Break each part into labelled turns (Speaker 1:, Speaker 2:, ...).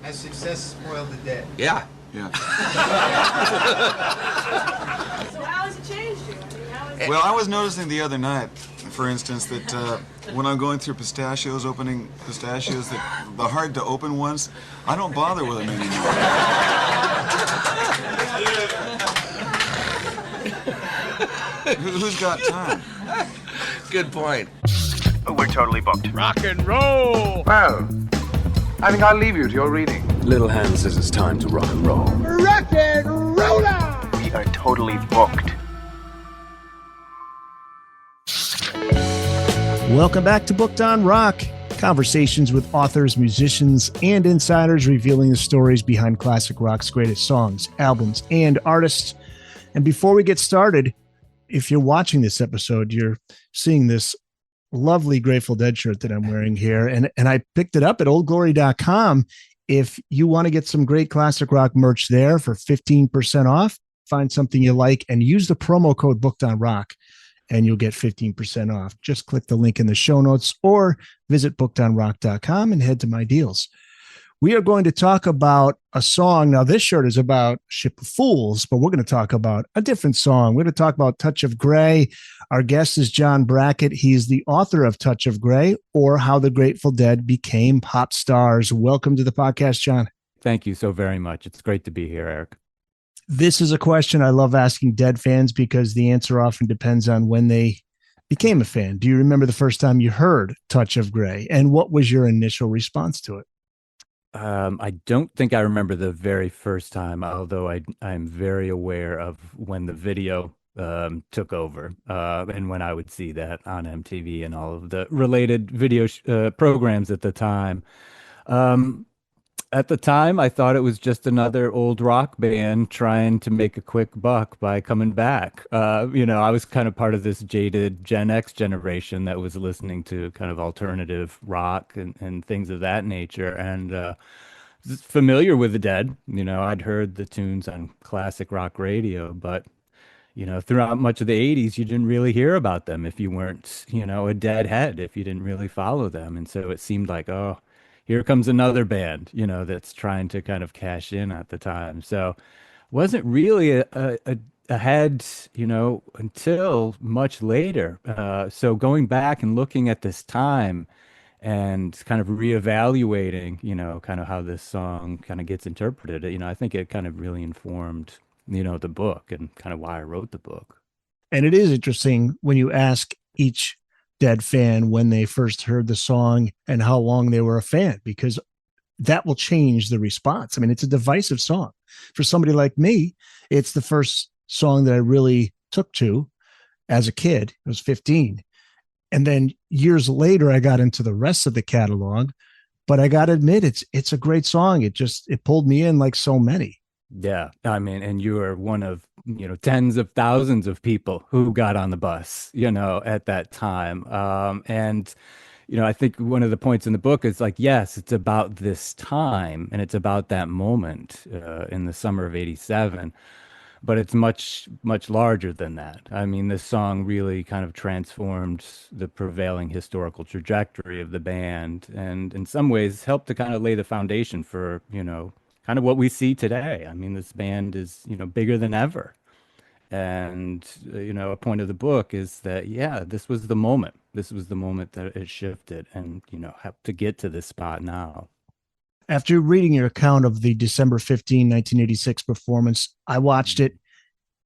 Speaker 1: Has success spoiled the dead?
Speaker 2: Yeah.
Speaker 3: Yeah.
Speaker 4: So how has it changed you? I mean, how is it?
Speaker 3: Well, I was noticing the other night, for instance, that when I'm going through pistachios, opening pistachios, that the hard to open ones, I don't bother with them anymore. Who's got time?
Speaker 2: Good point.
Speaker 5: We're totally booked.
Speaker 6: Rock and roll!
Speaker 5: Well, I think I'll leave you to your reading.
Speaker 7: Little Hand says it's time to rock and roll.
Speaker 6: Rock and roller!
Speaker 5: We are totally booked.
Speaker 8: Welcome back to Booked on Rock. Conversations with authors, musicians, and insiders revealing the stories behind classic rock's greatest songs, albums, and artists. And before we get started, if you're watching this episode, you're seeing this lovely Grateful Dead shirt that I'm wearing here. And I picked it up at oldglory.com. If you want to get some great classic rock merch there for 15% off, find something you like and use the promo code Booked on Rock and you'll get 15% off. Just click the link in the show notes or visit bookedonrock.com and head to my deals. We are going to talk about a song. Now, this shirt is about Ship of Fools, but we're going to talk about a different song. We're going to talk about Touch of Grey. Our guest is John Brackett. He's the author of Touch of Grey, or How the Grateful Dead Became Pop Stars. Welcome to the podcast, John.
Speaker 9: Thank you so very much. It's great to be here, Eric.
Speaker 8: This is a question I love asking Dead fans because the answer often depends on when they became a fan. Do you remember the first time you heard Touch of Grey, and what was your initial response to it?
Speaker 9: I don't think I remember the very first time, although I'm very aware of when the video took over and when I would see that on MTV and all of the related video programs at the time. At the time, I thought it was just another old rock band trying to make a quick buck by coming back. I was kind of part of this jaded Gen X generation that was listening to kind of alternative rock and things of that nature. And familiar with the Dead. I'd heard the tunes on classic rock radio, but throughout much of the 80s, you didn't really hear about them if you weren't, a Deadhead, if you didn't really follow them. And so it seemed like, oh, here comes another band, that's trying to kind of cash in at the time. So wasn't really ahead, until much later. So going back and looking at this time and kind of reevaluating, kind of how this song kind of gets interpreted, I think it kind of really informed, the book and kind of why I wrote the book.
Speaker 8: And it is interesting when you ask each Dead fan when they first heard the song and how long they were a fan, because that will change the response. I mean, it's a divisive song. For somebody like me, it's the first song that I really took to as a kid. I was 15. And then years later, I got into the rest of the catalog, but I got to admit, it's a great song. It pulled me in like so many.
Speaker 9: Yeah. I mean, and you are one of, tens of thousands of people who got on the bus, at that time. And I think one of the points in the book is like, yes, it's about this time and it's about that moment in the summer of 87, but it's much, much larger than that. I mean, this song really kind of transformed the prevailing historical trajectory of the band and in some ways helped to kind of lay the foundation for, kind of what we see today. I mean, this band is, bigger than ever. And, a point of the book is that, yeah, this was the moment. This was the moment that it shifted and, have to get to this spot now.
Speaker 8: After reading your account of the December 15, 1986 performance, I watched it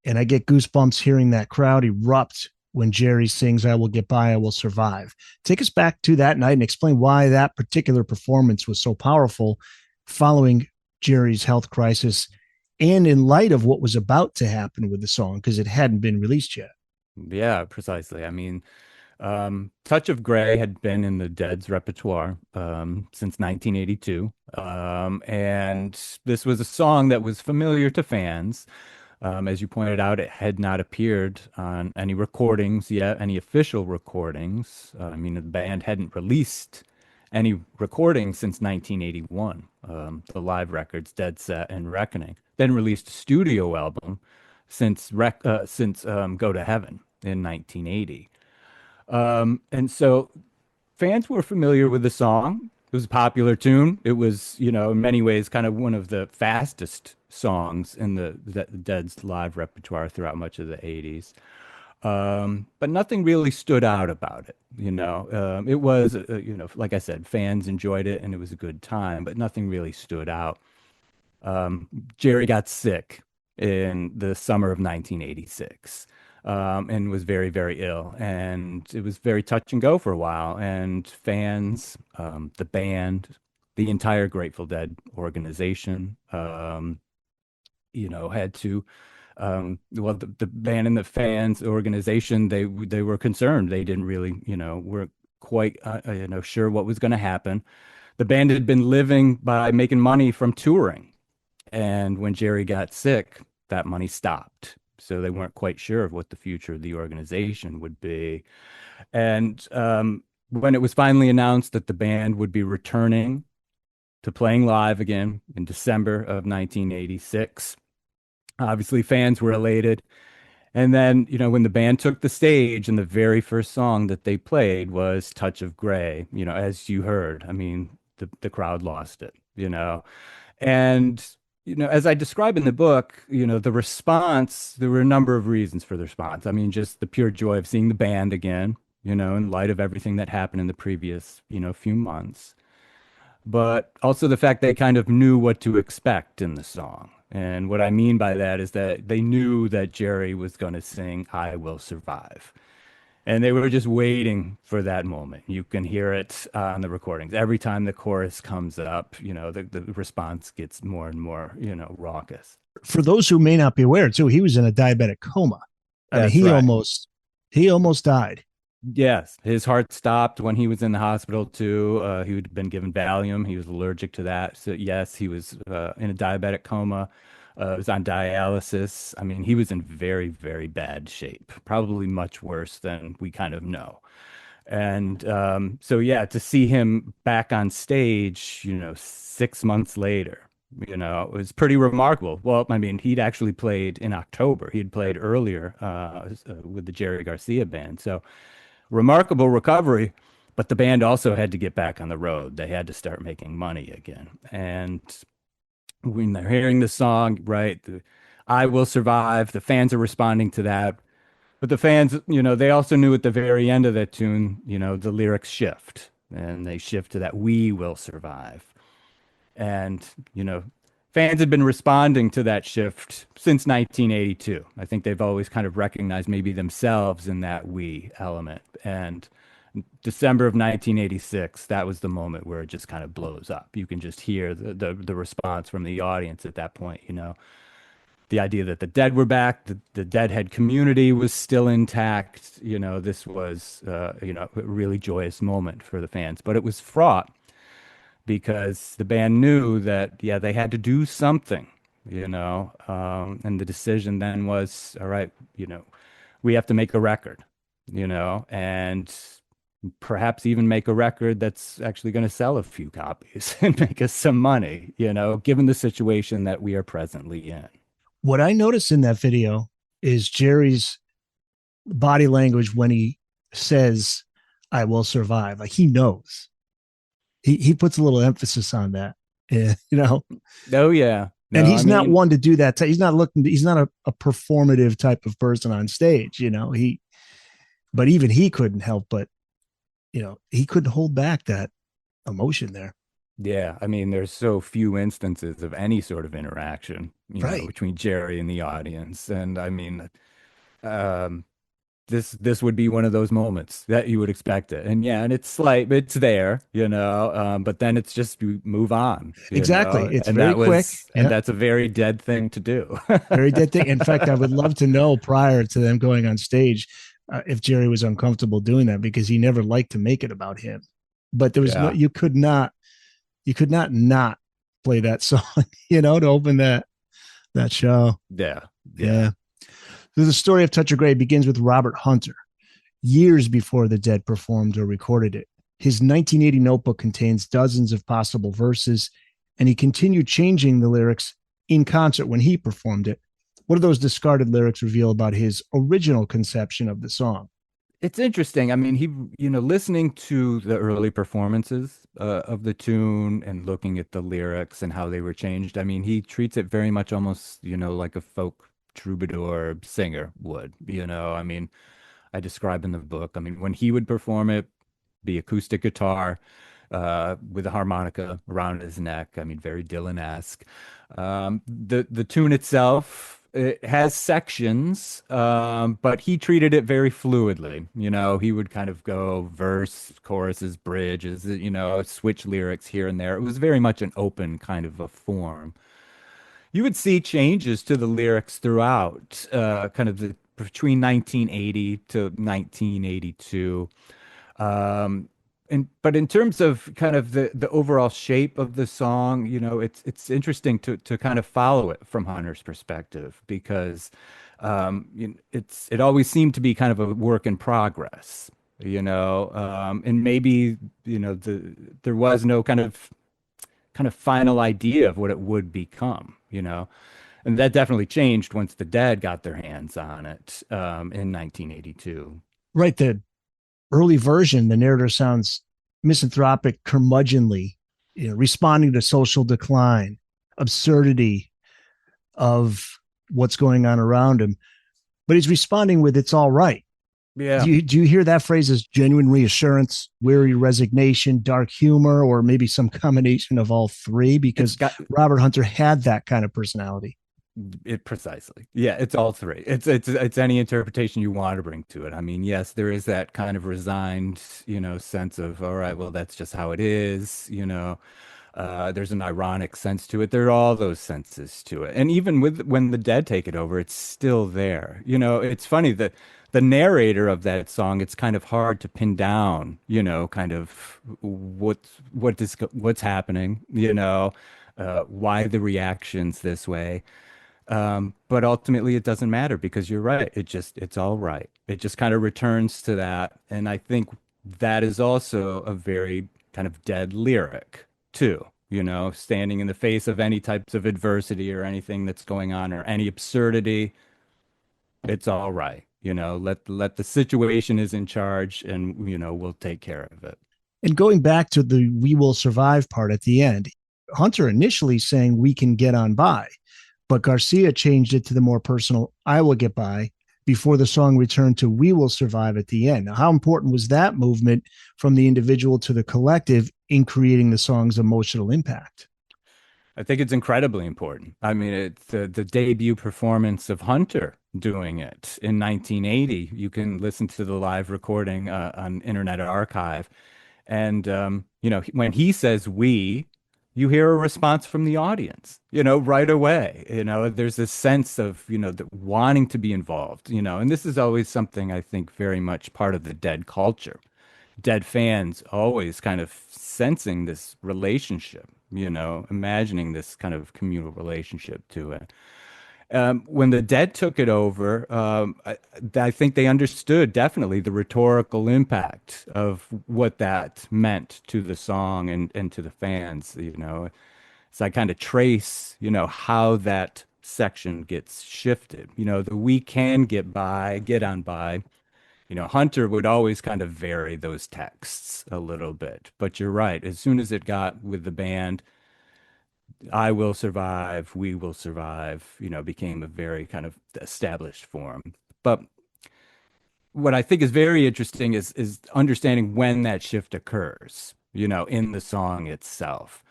Speaker 8: and I get goosebumps hearing that crowd erupt when Jerry sings, "I Will Get By, I Will Survive." Take us back to that night and explain why that particular performance was so powerful following Jerry's health crisis and in light of what was about to happen with the song, because it hadn't been released yet.
Speaker 9: Yeah, precisely. I mean, Touch of Grey had been in the Dead's repertoire since 1982. And this was a song that was familiar to fans. As you pointed out, it had not appeared on any recordings yet, any official recordings. I mean, the band hadn't released any recordings since 1981. The live records, Dead Set and Reckoning. Then released a studio album since Go to Heaven in 1980. And so fans were familiar with the song. It was a popular tune. It was, in many ways, kind of one of the fastest songs in the Dead's live repertoire throughout much of the 80s. But nothing really stood out about it. It was, like I said, fans enjoyed it and it was a good time, but nothing really stood out. Jerry got sick in the summer of 1986. And was very, very ill. And it was very touch and go for a while. And fans, the band, the entire Grateful Dead organization, had to, the band and the fans organization, they were concerned. They didn't really, weren't quite, sure what was going to happen. The band had been living by making money from touring. And when Jerry got sick, that money stopped. So they weren't quite sure of what the future of the organization would be. And when it was finally announced that the band would be returning to playing live again in December of 1986, obviously fans were elated. And then, when the band took the stage and the very first song that they played was Touch of Grey, as you heard, I mean, the crowd lost it, And as I describe in the book, the response, there were a number of reasons for the response. I mean, just the pure joy of seeing the band again, in light of everything that happened in the previous, few months. But also the fact they kind of knew what to expect in the song. And what I mean by that is that they knew that Jerry was going to sing I Will Survive. And they were just waiting for that moment. You can hear it on the recordings. Every time the chorus comes up, the response gets more and more, raucous.
Speaker 8: For those who may not be aware, too, he was in a diabetic coma. I mean, he almost died.
Speaker 9: Yes, his heart stopped when he was in the hospital too. He had been given Valium. He was allergic to that. So yes, he was in a diabetic coma. Was on dialysis. I mean, he was in very, very bad shape, probably much worse than we kind of know. And so, yeah, to see him back on stage, 6 months later, it was pretty remarkable. Well, I mean, he'd actually played in October. He'd played earlier with the Jerry Garcia band. So remarkable recovery. But the band also had to get back on the road. They had to start making money again. And when they're hearing the song, right, I Will Survive, the fans are responding to that. But the fans, they also knew at the very end of that tune, the lyrics shift. And they shift to that We Will Survive. And, fans had been responding to that shift since 1982. I think they've always kind of recognized maybe themselves in that we element. And December of 1986, that was the moment where it just kind of blows up. You can just hear the response from the audience at that point, the idea that the Dead were back, the Deadhead community was still intact. This was, a really joyous moment for the fans, but it was fraught because the band knew that, they had to do something, and the decision then was, all right, we have to make a record, and perhaps even make a record that's actually going to sell a few copies and make us some money, given the situation that we are presently in.
Speaker 8: What I noticed in that video is Jerry's body language when he says, I will survive. Like he knows. He puts a little emphasis on that,
Speaker 9: Oh, yeah. No,
Speaker 8: and he's not one to do that. He's not a performative type of person on stage, but even he couldn't help but, he couldn't hold back that emotion there.
Speaker 9: Yeah, I mean, there's so few instances of any sort of interaction, between Jerry and the audience, and I mean, this would be one of those moments that you would expect it, and and it's there, but then it's just you move on.
Speaker 8: Exactly, it's very quick,
Speaker 9: and that's a very Dead thing to do.
Speaker 8: Very Dead thing. In fact, I would love to know prior to them going on stage if Jerry was uncomfortable doing that because he never liked to make it about him. But there was you could not play that song, to open that show. Yeah. So the story of Touch of Grey begins with Robert Hunter, years before the Dead performed or recorded it. His 1980 notebook contains dozens of possible verses, and he continued changing the lyrics in concert when he performed it. What do those discarded lyrics reveal about his original conception of the song?
Speaker 9: It's interesting. I mean, listening to the early performances of the tune and looking at the lyrics and how they were changed. I mean, he treats it very much almost, like a folk troubadour singer would, I mean, I describe in the book. I mean, when he would perform it, the acoustic guitar with a harmonica around his neck. I mean, very Dylan-esque. The tune itself, it has sections, but he treated it very fluidly. He would kind of go verse, choruses, bridges, switch lyrics here and there. It was very much an open kind of a form. You would see changes to the lyrics throughout, kind of between 1980 to 1982. But in terms of kind of the overall shape of the song, it's interesting to kind of follow it from Hunter's perspective because it always seemed to be kind of a work in progress, and maybe there was no kind of final idea of what it would become, and that definitely changed once the Dead got their hands on it in 1982.
Speaker 8: Right. The early version, the narrator sounds misanthropic, curmudgeonly, responding to social decline, absurdity of what's going on around him. But he's responding with, "It's all right."
Speaker 9: Yeah.
Speaker 8: Do you hear that phrase as genuine reassurance, weary resignation, dark humor, or maybe some combination of all three? Because Robert Hunter had that kind of personality.
Speaker 9: Precisely. Yeah, it's all three. It's any interpretation you want to bring to it. I mean, yes, there is that kind of resigned, sense of, all right, well, that's just how it is, there's an ironic sense to it. There are all those senses to it. And even when the Dead take it over, it's still there. It's funny that the narrator of that song, it's kind of hard to pin down, kind of what's happening, why the reaction's this way. But ultimately it doesn't matter because you're right. It's all right. It just kind of returns to that. And I think that is also a very kind of Dead lyric too, standing in the face of any types of adversity or anything that's going on or any absurdity. It's all right. Let the situation is in charge and, we'll take care of it.
Speaker 8: And going back to the "we will survive" part at the end, Hunter initially saying "we can get on by," but Garcia changed it to the more personal "I will get by" before the song returned to "we will survive" at the end. Now, how important was that movement from the individual to the collective in creating the song's emotional impact?
Speaker 9: I think it's incredibly important. I mean, it's the debut performance of Hunter doing it in 1980. You can listen to the live recording on Internet Archive. And, when he says "we," you hear a response from the audience, right away. There's this sense of, wanting to be involved, and this is always something I think very much part of the Dead culture. Dead fans always kind of sensing this relationship, imagining this kind of communal relationship to it. When the Dead took it over, I think they understood definitely the rhetorical impact of what that meant to the song and to the fans, So I kind of trace, how that section gets shifted. The "we can get by," get on by. Hunter would always kind of vary those texts a little bit. But you're right. As soon as it got with the band, "I will survive," "we will survive," became a very kind of established form. But what I think is very interesting is understanding when that shift occurs, in the song itself.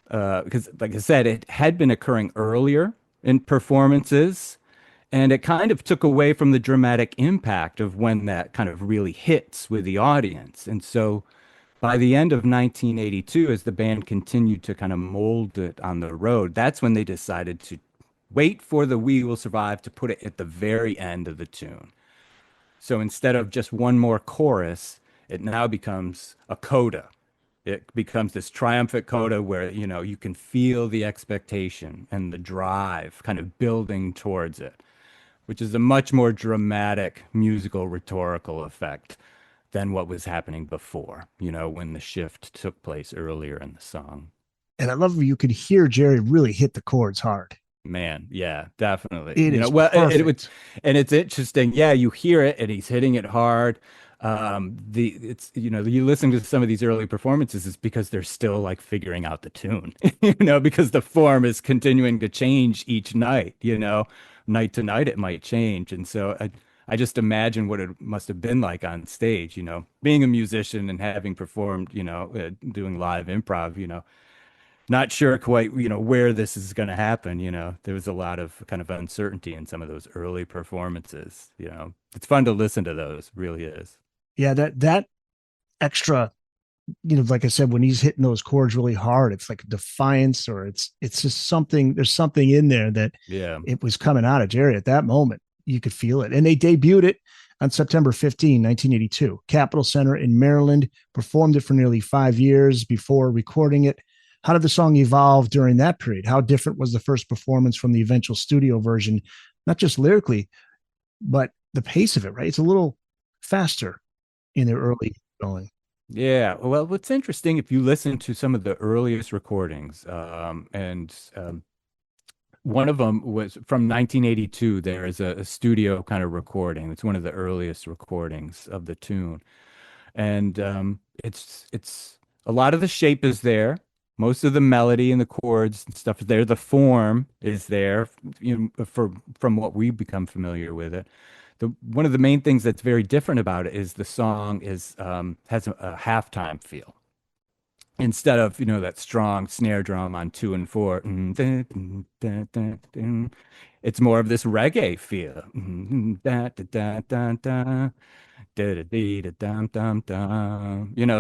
Speaker 9: Because, like I said, it had been occurring earlier in performances, and it kind of took away from the dramatic impact of when that kind of really hits with the audience. And so by the end of 1982, as the band continued to kind of mold it on the road, that's when they decided to wait for the "we will survive" to put it at the very end of the tune. So instead of just one more chorus, it now becomes a coda. It becomes this triumphant coda where, you can feel the expectation and the drive kind of building towards it, which is a much more dramatic musical rhetorical effect than what was happening before, when the shift took place earlier in the song.
Speaker 8: And I love you could hear Jerry really hit the chords hard.
Speaker 9: Man, yeah, definitely.
Speaker 8: It is
Speaker 9: Well, it would,
Speaker 8: perfect.
Speaker 9: and it's interesting. Yeah, you hear it, and he's hitting it hard. It's you listen to some of these early performances, is because they're still like figuring out the tune, because the form is continuing to change each night. Night to night it might change, and so I just imagine what it must have been like on stage. Being a musician and having performed, doing live improv. Not sure quite, where this is going to happen. There was a lot of kind of uncertainty in some of those early performances. It's fun to listen to those, really is.
Speaker 8: Yeah, that extra, like I said, when he's hitting those chords really hard, it's like defiance, or it's just something. There's something in there that
Speaker 9: Yeah.
Speaker 8: it was coming out of Jerry at that moment. You could feel it, and they debuted it on September 15, 1982, Capitol Center in Maryland. Performed it for nearly 5 years before recording it. How did the song evolve during that period? How different was the first performance from the eventual studio version? Not just lyrically, but the pace of it, right? It's a little faster in their early going.
Speaker 9: Yeah. Well, what's interesting, if you listen to some of the earliest recordings, and one of them was from 1982. There is a studio kind of recording. It's one of the earliest recordings of the tune. And it's a lot of the shape is there. Most of the melody and the chords and stuff is there. The form is there, from what we've become familiar with it. One of the main things that's very different about it is the song has a halftime feel instead of that strong snare drum on 2 and 4. It's more of this reggae feel.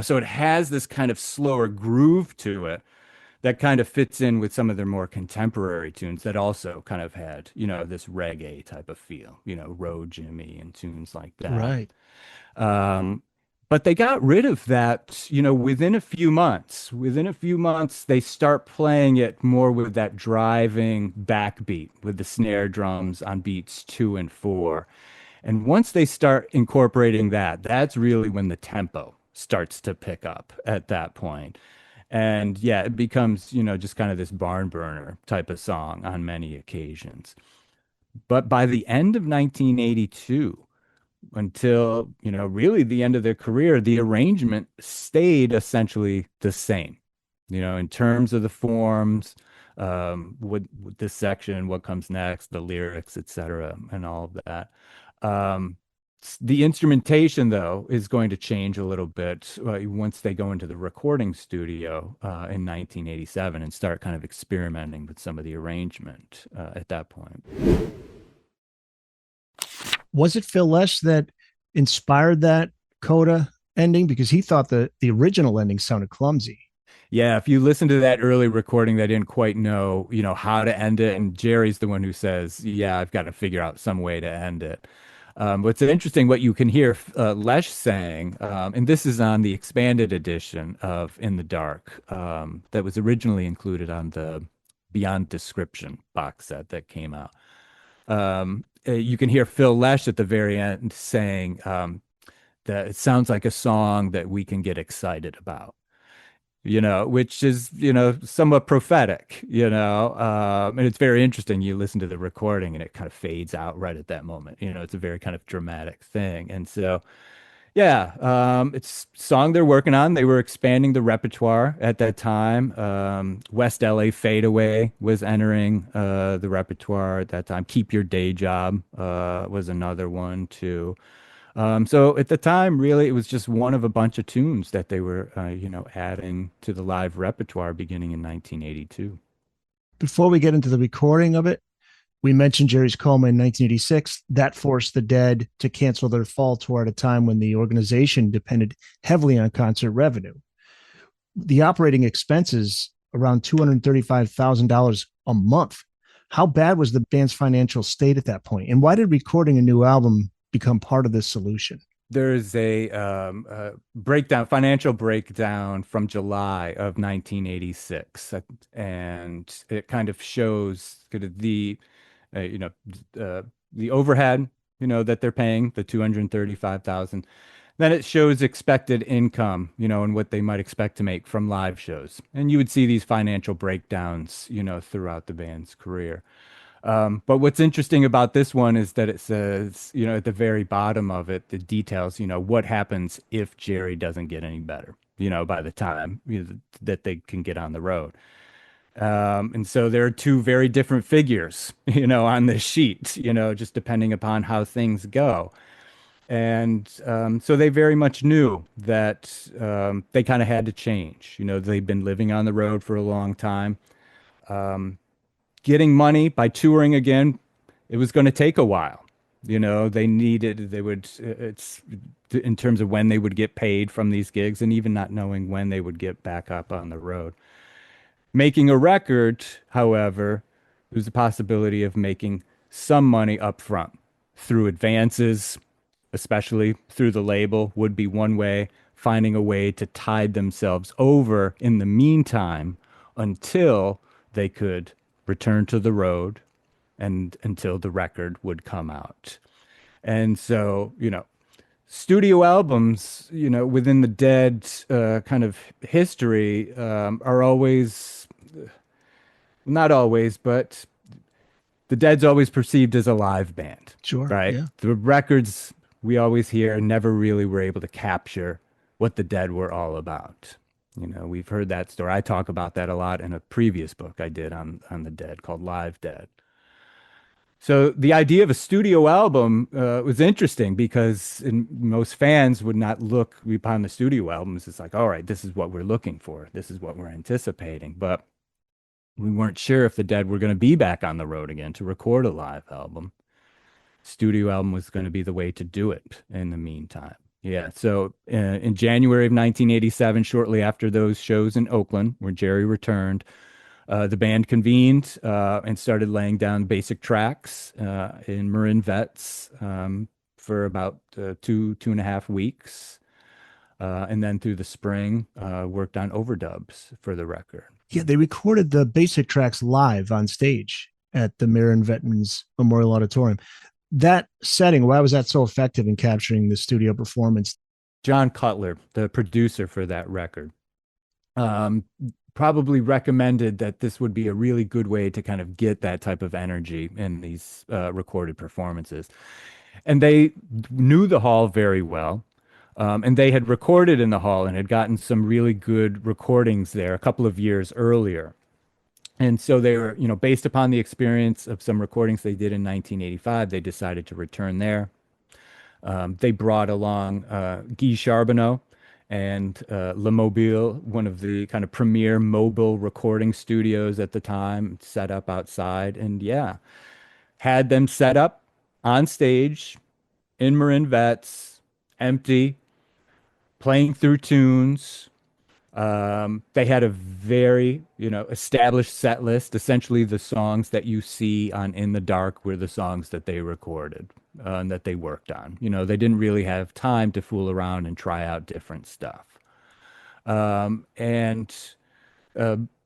Speaker 9: So it has this kind of slower groove to it that kind of fits in with some of their more contemporary tunes that also kind of had, this reggae type of feel, Road Jimmy and tunes like that.
Speaker 8: Right.
Speaker 9: But they got rid of that, within a few months. Within a few months, they start playing it more with that driving backbeat with the snare drums on beats 2 and 4. And once they start incorporating that, that's really when the tempo starts to pick up at that point. And yeah, it becomes, just kind of this barn burner type of song on many occasions. But by the end of 1982, until, really the end of their career, the arrangement stayed essentially the same, in terms of the forms, with this section, what comes next, the lyrics, etc., and all of that. The instrumentation, though, is going to change a little bit once they go into the recording studio in 1987 and start kind of experimenting with some of the arrangement at that point.
Speaker 8: Was it Phil Lesh that inspired that coda ending? Because he thought the original ending sounded clumsy.
Speaker 9: Yeah, if you listen to that early recording, they didn't quite know, how to end it. And Jerry's the one who says, yeah, I've got to figure out some way to end it. What's interesting, what you can hear Lesh saying, and this is on the expanded edition of In the Dark, that was originally included on the Beyond Description box set that came out. You can hear Phil Lesh at the very end saying that it sounds like a song that we can get excited about, which is, somewhat prophetic, and it's very interesting. You listen to the recording and it kind of fades out right at that moment. It's a very kind of dramatic thing. And so, yeah, it's a song they're working on. They were expanding the repertoire at that time. West LA Fadeaway was entering the repertoire at that time. Keep Your Day Job was another one too. So at the time, really, it was just one of a bunch of tunes that they were, adding to the live repertoire beginning in 1982.
Speaker 8: Before we get into the recording of it, we mentioned Jerry's coma in 1986. That forced the Dead to cancel their fall tour at a time when the organization depended heavily on concert revenue. The operating expenses around $235,000 a month. How bad was the band's financial state at that point? And why did recording a new album become part of this solution?
Speaker 9: There's a financial breakdown from July of 1986, and it kind of shows kind of the overhead, that they're paying, the 235,000. Then it shows expected income, and what they might expect to make from live shows. And you would see these financial breakdowns, throughout the band's career. But what's interesting about this one is that it says, at the very bottom of it, the details, what happens if Jerry doesn't get any better, by the time that they can get on the road. And so there are two very different figures, on this sheet, just depending upon how things go. And so they very much knew that they kind of had to change. They've been living on the road for a long time. Getting money by touring again, it was going to take a while. It's in terms of when they would get paid from these gigs and even not knowing when they would get back up on the road. Making a record, however, there's the possibility of making some money up front through advances, especially through the label, would be one way. Finding a way to tide themselves over in the meantime until they could return to the road and until the record would come out. And so, studio albums, within the Dead kind of history are always, not always, but the Dead's always perceived as a live band.
Speaker 8: Sure.
Speaker 9: Right?
Speaker 8: Yeah.
Speaker 9: The records we always hear never really were able to capture what the Dead were all about. We've heard that story. I talk about that a lot in a previous book I did on the Dead called Live Dead. So the idea of a studio album was interesting because most fans would not look upon the studio albums. It's like, all right, this is what we're looking for. This is what we're anticipating. But we weren't sure if the Dead were going to be back on the road again to record a live album. Studio album was going to be the way to do it in the meantime. Yeah, so in January of 1987, shortly after those shows in Oakland, where Jerry returned, the band convened and started laying down basic tracks in Marin Vets for about 2.5 weeks. And then through the spring, worked on overdubs for the record.
Speaker 8: Yeah, they recorded the basic tracks live on stage at the Marin Veterans Memorial Auditorium. That setting, why was that so effective in capturing the studio performance?
Speaker 9: John Cutler, the producer for that record, probably recommended that this would be a really good way to kind of get that type of energy in these recorded performances. And they knew the hall very well. And they had recorded in the hall and had gotten some really good recordings there a couple of years earlier. And so they were, based upon the experience of some recordings they did in 1985, they decided to return there. They brought along Guy Charbonneau and Le Mobile, one of the kind of premier mobile recording studios at the time, set up outside. And yeah, had them set up on stage in Marin Vets, empty, playing through tunes. They had a very, established set list. Essentially, the songs that you see on In the Dark were the songs that they recorded and that they worked on. They didn't really have time to fool around and try out different stuff. And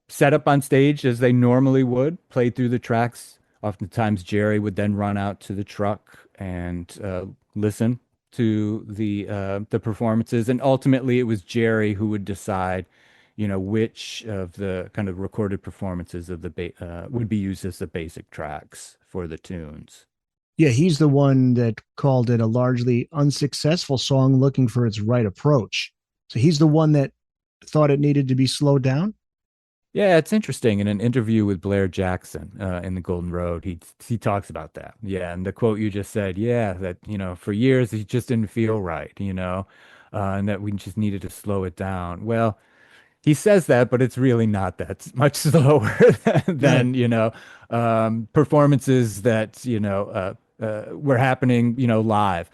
Speaker 9: set up on stage as they normally would, played through the tracks. Oftentimes, Jerry would then run out to the truck and listen to the performances, and ultimately it was Jerry who would decide, which of the kind of recorded performances of the would be used as the basic tracks for the tunes.
Speaker 8: Yeah, he's the one that called it a largely unsuccessful song looking for its right approach. So he's the one that thought it needed to be slowed down.
Speaker 9: Yeah, it's interesting. In an interview with Blair Jackson in the Golden Road, he talks about that. Yeah, and the quote you just said, yeah, that, for years he just didn't feel right, and that we just needed to slow it down. Well, he says that, but it's really not that much slower than, performances that, were happening, live.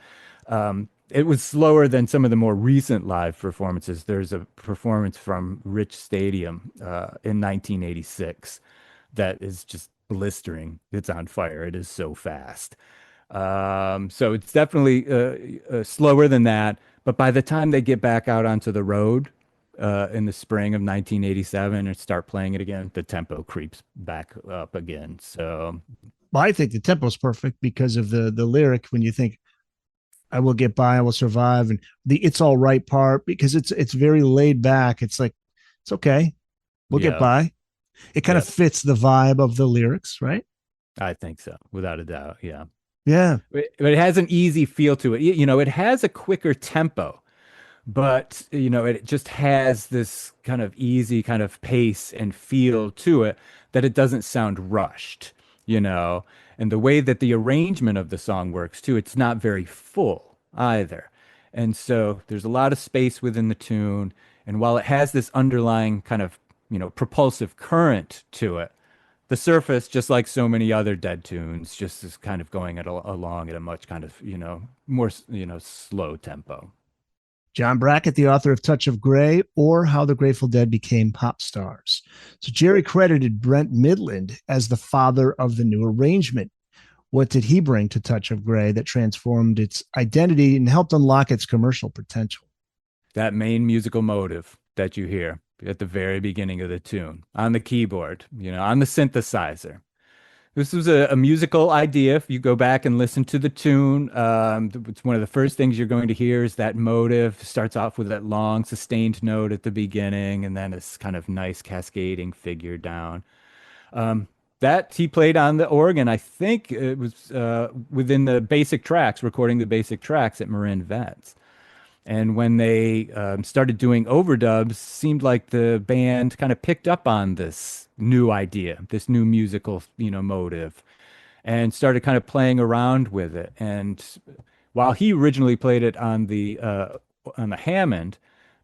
Speaker 9: It was slower than some of the more recent live performances. There's a performance from Rich Stadium in 1986 that is just blistering. It's on fire. It is so fast. So it's definitely slower than that. But by the time they get back out onto the road in the spring of 1987 and start playing it again, the tempo creeps back up again. So,
Speaker 8: well, I think the tempo is perfect because of the lyric when you think, I will get by, I will survive, and the "it's all right" part, because it's very laid back. It's like it's okay, we'll get
Speaker 9: Yeah,
Speaker 8: by. It kind
Speaker 9: yeah,
Speaker 8: of fits the vibe of the lyrics, right?
Speaker 9: I think so, without a doubt. Yeah.
Speaker 8: Yeah.
Speaker 9: But it has an easy feel to it. It has a quicker tempo, but it just has this kind of easy kind of pace and feel to it that it doesn't sound rushed, you know. And the way that the arrangement of the song works too, it's not very full either. And so there's a lot of space within the tune. And while it has this underlying kind of, propulsive current to it, the surface, just like so many other Dead tunes, just is kind of going along at a much kind of, more, slow tempo.
Speaker 8: John Brackett, the author of Touch of Grey, or How the Grateful Dead Became Pop Stars. So Jerry credited Brent Midland as the father of the new arrangement. What did he bring to Touch of Grey that transformed its identity and helped unlock its commercial potential?
Speaker 9: That main musical motive that you hear at the very beginning of the tune on the keyboard, on the synthesizer. This was a musical idea. If you go back and listen to the tune, it's one of the first things you're going to hear is that motive. It starts off with that long sustained note at the beginning, and then this kind of nice cascading figure down. That he played on the organ. I think it was within the basic tracks, recording the basic tracks at Marin Vets. And when they started doing overdubs, seemed like the band kind of picked up on this new idea, this new musical, motive, and started kind of playing around with it. And while he originally played it on the Hammond,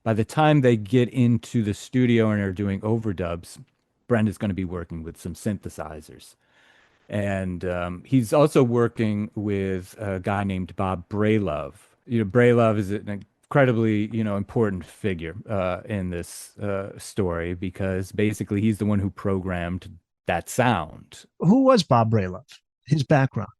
Speaker 9: by the time they get into the studio and are doing overdubs, Brenda's going to be working with some synthesizers. And he's also working with a guy named Bob Braylove. Braylove is an incredibly, important figure in this story, because basically he's the one who programmed that sound.
Speaker 8: Who was Bob Braylove? His background?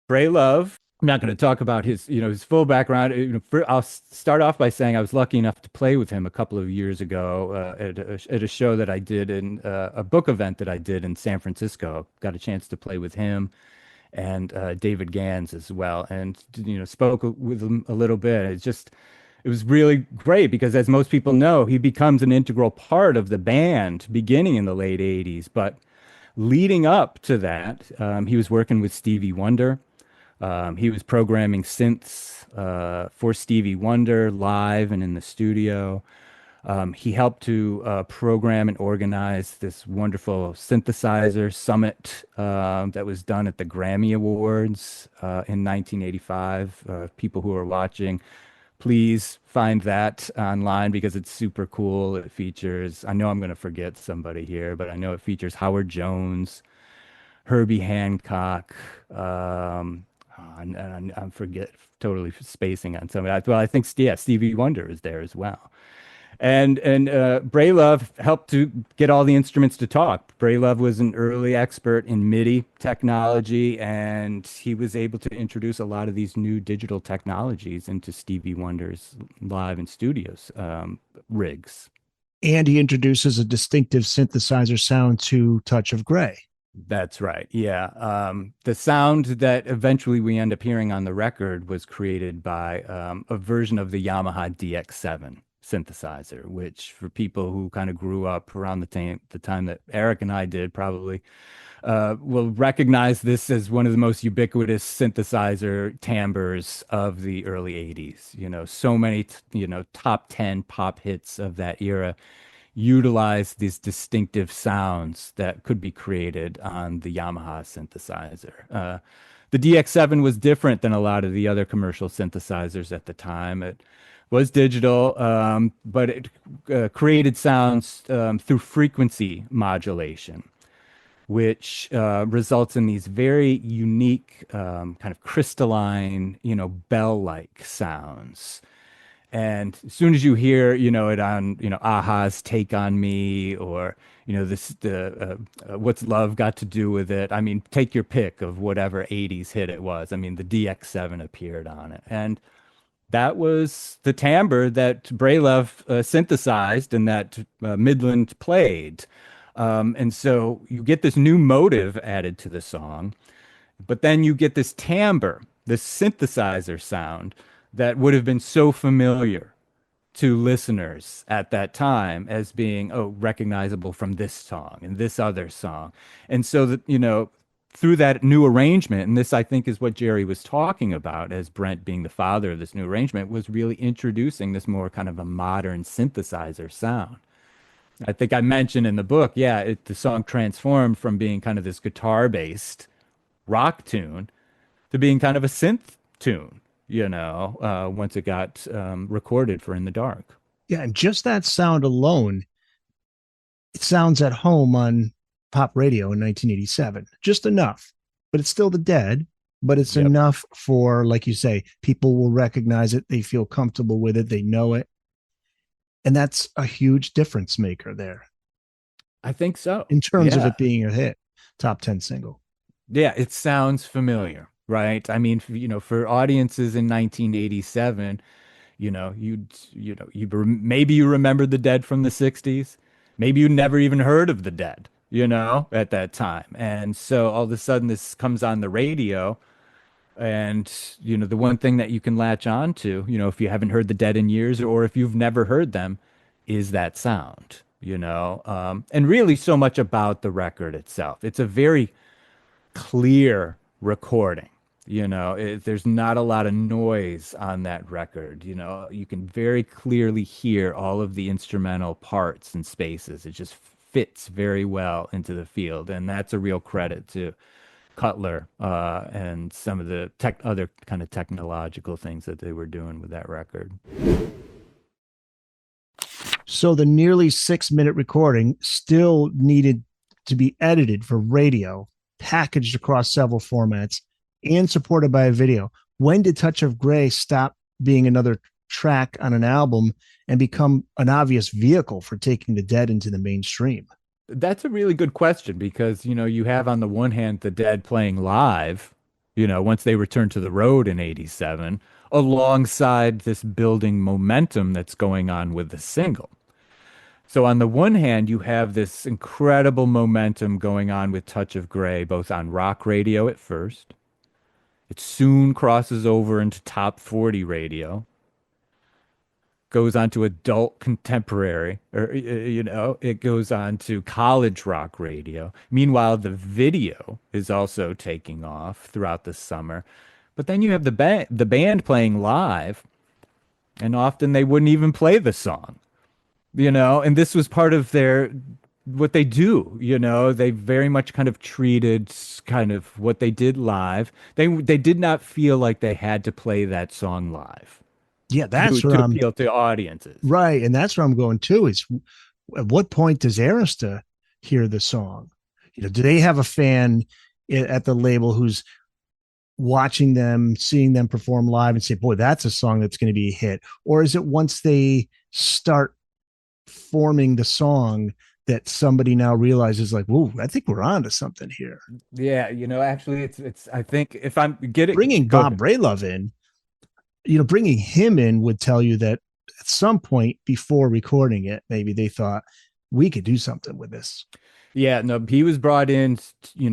Speaker 9: Braylove, I'm not going to talk about his full background. I'll start off by saying I was lucky enough to play with him a couple of years ago at a show that I did in a book event that I did in San Francisco. Got a chance to play with him and David Gans as well, and spoke with him a little bit. It was really great because, as most people know, he becomes an integral part of the band beginning in the late 80s. But leading up to that, he was working with Stevie Wonder. He was programming synths for Stevie Wonder live and in the studio. He helped to program and organize this wonderful synthesizer summit that was done at the Grammy Awards in 1985. People who are watching, please find that online because it's super cool. It features, I know I'm going to forget somebody here, but I know it features Howard Jones, Herbie Hancock, and I forget, totally spacing on somebody. Well, I think, yeah, Stevie Wonder is there as well. And Braylove helped to get all the instruments to talk. Braylove was an early expert in MIDI technology, and he was able to introduce a lot of these new digital technologies into Stevie Wonder's live and studios rigs.
Speaker 8: And he introduces a distinctive synthesizer sound to Touch of Grey.
Speaker 9: That's right. Yeah. The sound that eventually we end up hearing on the record was created by a version of the Yamaha DX7 synthesizer, which, for people who kind of grew up around the time that Eric and I did, probably will recognize this as one of the most ubiquitous synthesizer timbres of the early 80s. So many, top 10 pop hits of that era utilize these distinctive sounds that could be created on the Yamaha synthesizer. The DX7 was different than a lot of the other commercial synthesizers at the time. It was digital, but it created sounds through frequency modulation, which results in these very unique, kind of crystalline, bell-like sounds. And as soon as you hear, it on, Aha's "Take on Me," or, What's Love Got to Do with It? I mean, take your pick of whatever 80s hit it was. I mean, the DX7 appeared on it. And that was the timbre that Braylove synthesized and that Midland played. And so you get this new motive added to the song, but then you get this timbre, this synthesizer sound that would have been so familiar to listeners at that time as being, oh, recognizable from this song and this other song. And so that, through that new arrangement, and this I think is what Jerry was talking about as Brent being the father of this new arrangement, was really introducing this more kind of a modern synthesizer sound. I think I mentioned in the book, yeah, the song transformed from being kind of this guitar-based rock tune to being kind of a synth tune, once it got recorded for In the Dark.
Speaker 8: Yeah, and just that sound alone, it sounds at home on pop radio in 1987. Just enough, but it's still the Dead, but it's enough for, like you say, people will recognize it. They feel comfortable with it. They know it. And that's a huge difference maker there.
Speaker 9: I think so.
Speaker 8: In terms of it being a hit, top 10 single.
Speaker 9: Yeah, it sounds familiar, right? I mean, for audiences in 1987, maybe you remember the Dead from the 60s. Maybe you never even heard of the Dead, at that time. And so all of a sudden this comes on the radio. And, the one thing that you can latch on to, if you haven't heard the Dead in years or if you've never heard them, is that sound, and really so much about the record itself. It's a very clear recording, there's not a lot of noise on that record. You can very clearly hear all of the instrumental parts and spaces. It just fits very well into the field. And that's a real credit to Cutler and some of the other kind of technological things that they were doing with that record.
Speaker 8: So the nearly 6-minute recording still needed to be edited for radio, packaged across several formats, and supported by a video. When did Touch of Grey stop being another track on an album and become an obvious vehicle for taking the Dead into the mainstream?
Speaker 9: That's a really good question because, you have on the one hand the Dead playing live, once they returned to the road in 87, alongside this building momentum that's going on with the single. So on the one hand, you have this incredible momentum going on with Touch of Grey, both on rock radio at first. It soon crosses over into top 40 radio. Goes on to adult contemporary, or it goes on to college rock radio. Meanwhile, the video is also taking off throughout the summer. But then you have the band playing live, and often they wouldn't even play the song, and this was part of what they do, they very much kind of treated kind of what they did live. They did not feel like they had to play that song live.
Speaker 8: Yeah, that's
Speaker 9: to appeal to audiences.
Speaker 8: Right. And that's where I'm going too, is at what point does Arista hear the song? Do they have a fan at the label who's watching them, seeing them perform live and say, boy, that's a song that's going to be a hit? Or is it once they start forming the song that somebody now realizes like, whoa, I think we're on to something here?
Speaker 9: Yeah. Actually it's, I think if I'm
Speaker 8: bringing Bob Braylove in, bringing him in would tell you that at some point before recording it, maybe they thought we could do something with this.
Speaker 9: Yeah, no, he was brought in,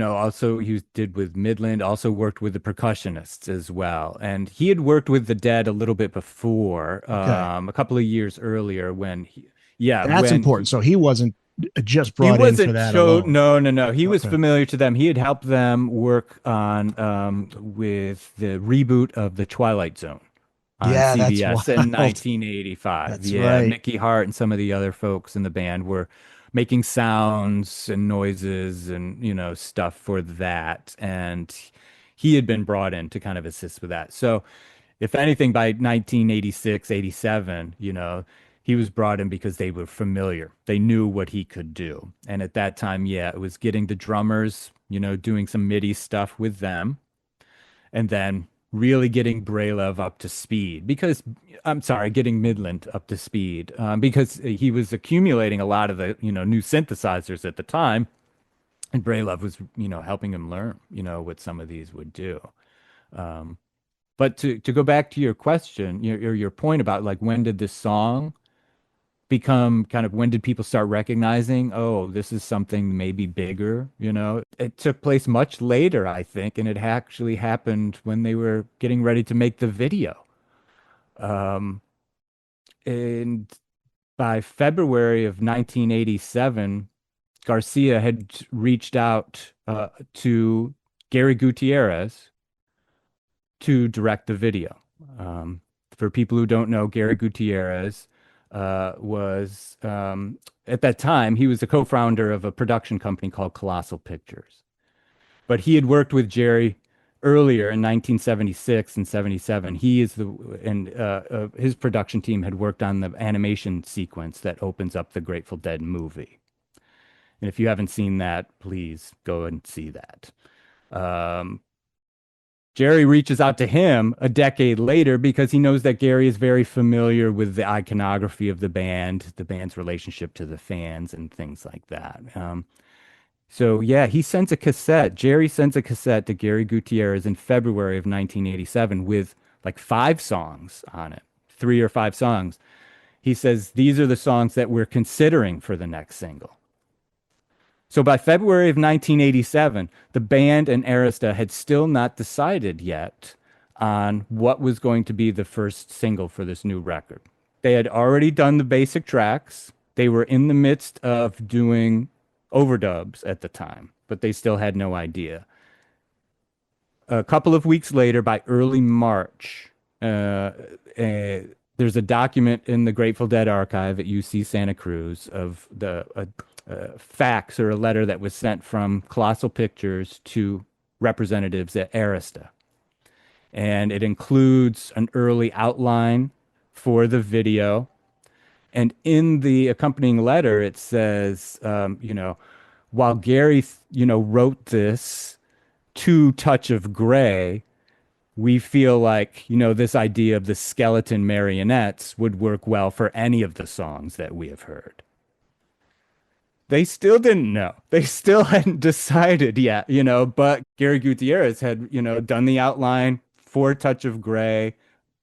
Speaker 9: also he did with Midland, also worked with the percussionists as well. And he had worked with the Dead a little bit before, a couple of years earlier when that's important. So he wasn't just brought in for that alone. No. He was familiar to them. He had helped them work on with the reboot of The Twilight Zone on CBS in 1985.
Speaker 8: That's right.
Speaker 9: Mickey Hart and some of the other folks in the band were making sounds and noises and, stuff for that. And he had been brought in to kind of assist with that. So if anything, by 1986, 87, he was brought in because they were familiar. They knew what he could do. And at that time, it was getting the drummers, doing some MIDI stuff with them. And then really getting Braylove up to speed getting Midland up to speed because he was accumulating a lot of the, new synthesizers at the time. And Braylove was, helping him learn, what some of these would do. But to go back to your question, your point about like, when did this song become when did people start recognizing, oh, this is something maybe bigger, It took place much later, I think, and it actually happened when they were getting ready to make the video. Um, and by February of 1987, Garcia had reached out to Gary Gutierrez to direct the video. For people who don't know, Gary Gutierrez was, at that time, he was the co-founder of a production company called Colossal Pictures. But he had worked with Jerry earlier in 1976 and 77. His production team had worked on the animation sequence that opens up the Grateful Dead movie. And if you haven't seen that, please go and see that. Jerry reaches out to him a decade later because he knows that Gary is very familiar with the iconography of the band's relationship to the fans and things like that. So yeah, he sends a cassette. Jerry sends a cassette to Gary Gutierrez in February of 1987 with like 5 songs on it, 3 or 5 songs. He says, these are the songs that we're considering for the next single. So by February of 1987, the band and Arista had still not decided yet on what was going to be the first single for this new record. They had already done the basic tracks. They were in the midst of doing overdubs at the time, but they still had no idea. A couple of weeks later, by early March, there's a document in the Grateful Dead archive at UC Santa Cruz of the fax or a letter that was sent from Colossal Pictures to representatives at Arista. And it includes an early outline for the video. And in the accompanying letter, it says, while Gary, wrote this to Touch of Grey, we feel like, this idea of the skeleton marionettes would work well for any of the songs that we have heard. They still didn't know. They still hadn't decided yet, but Gary Gutierrez had, done the outline for Touch of Grey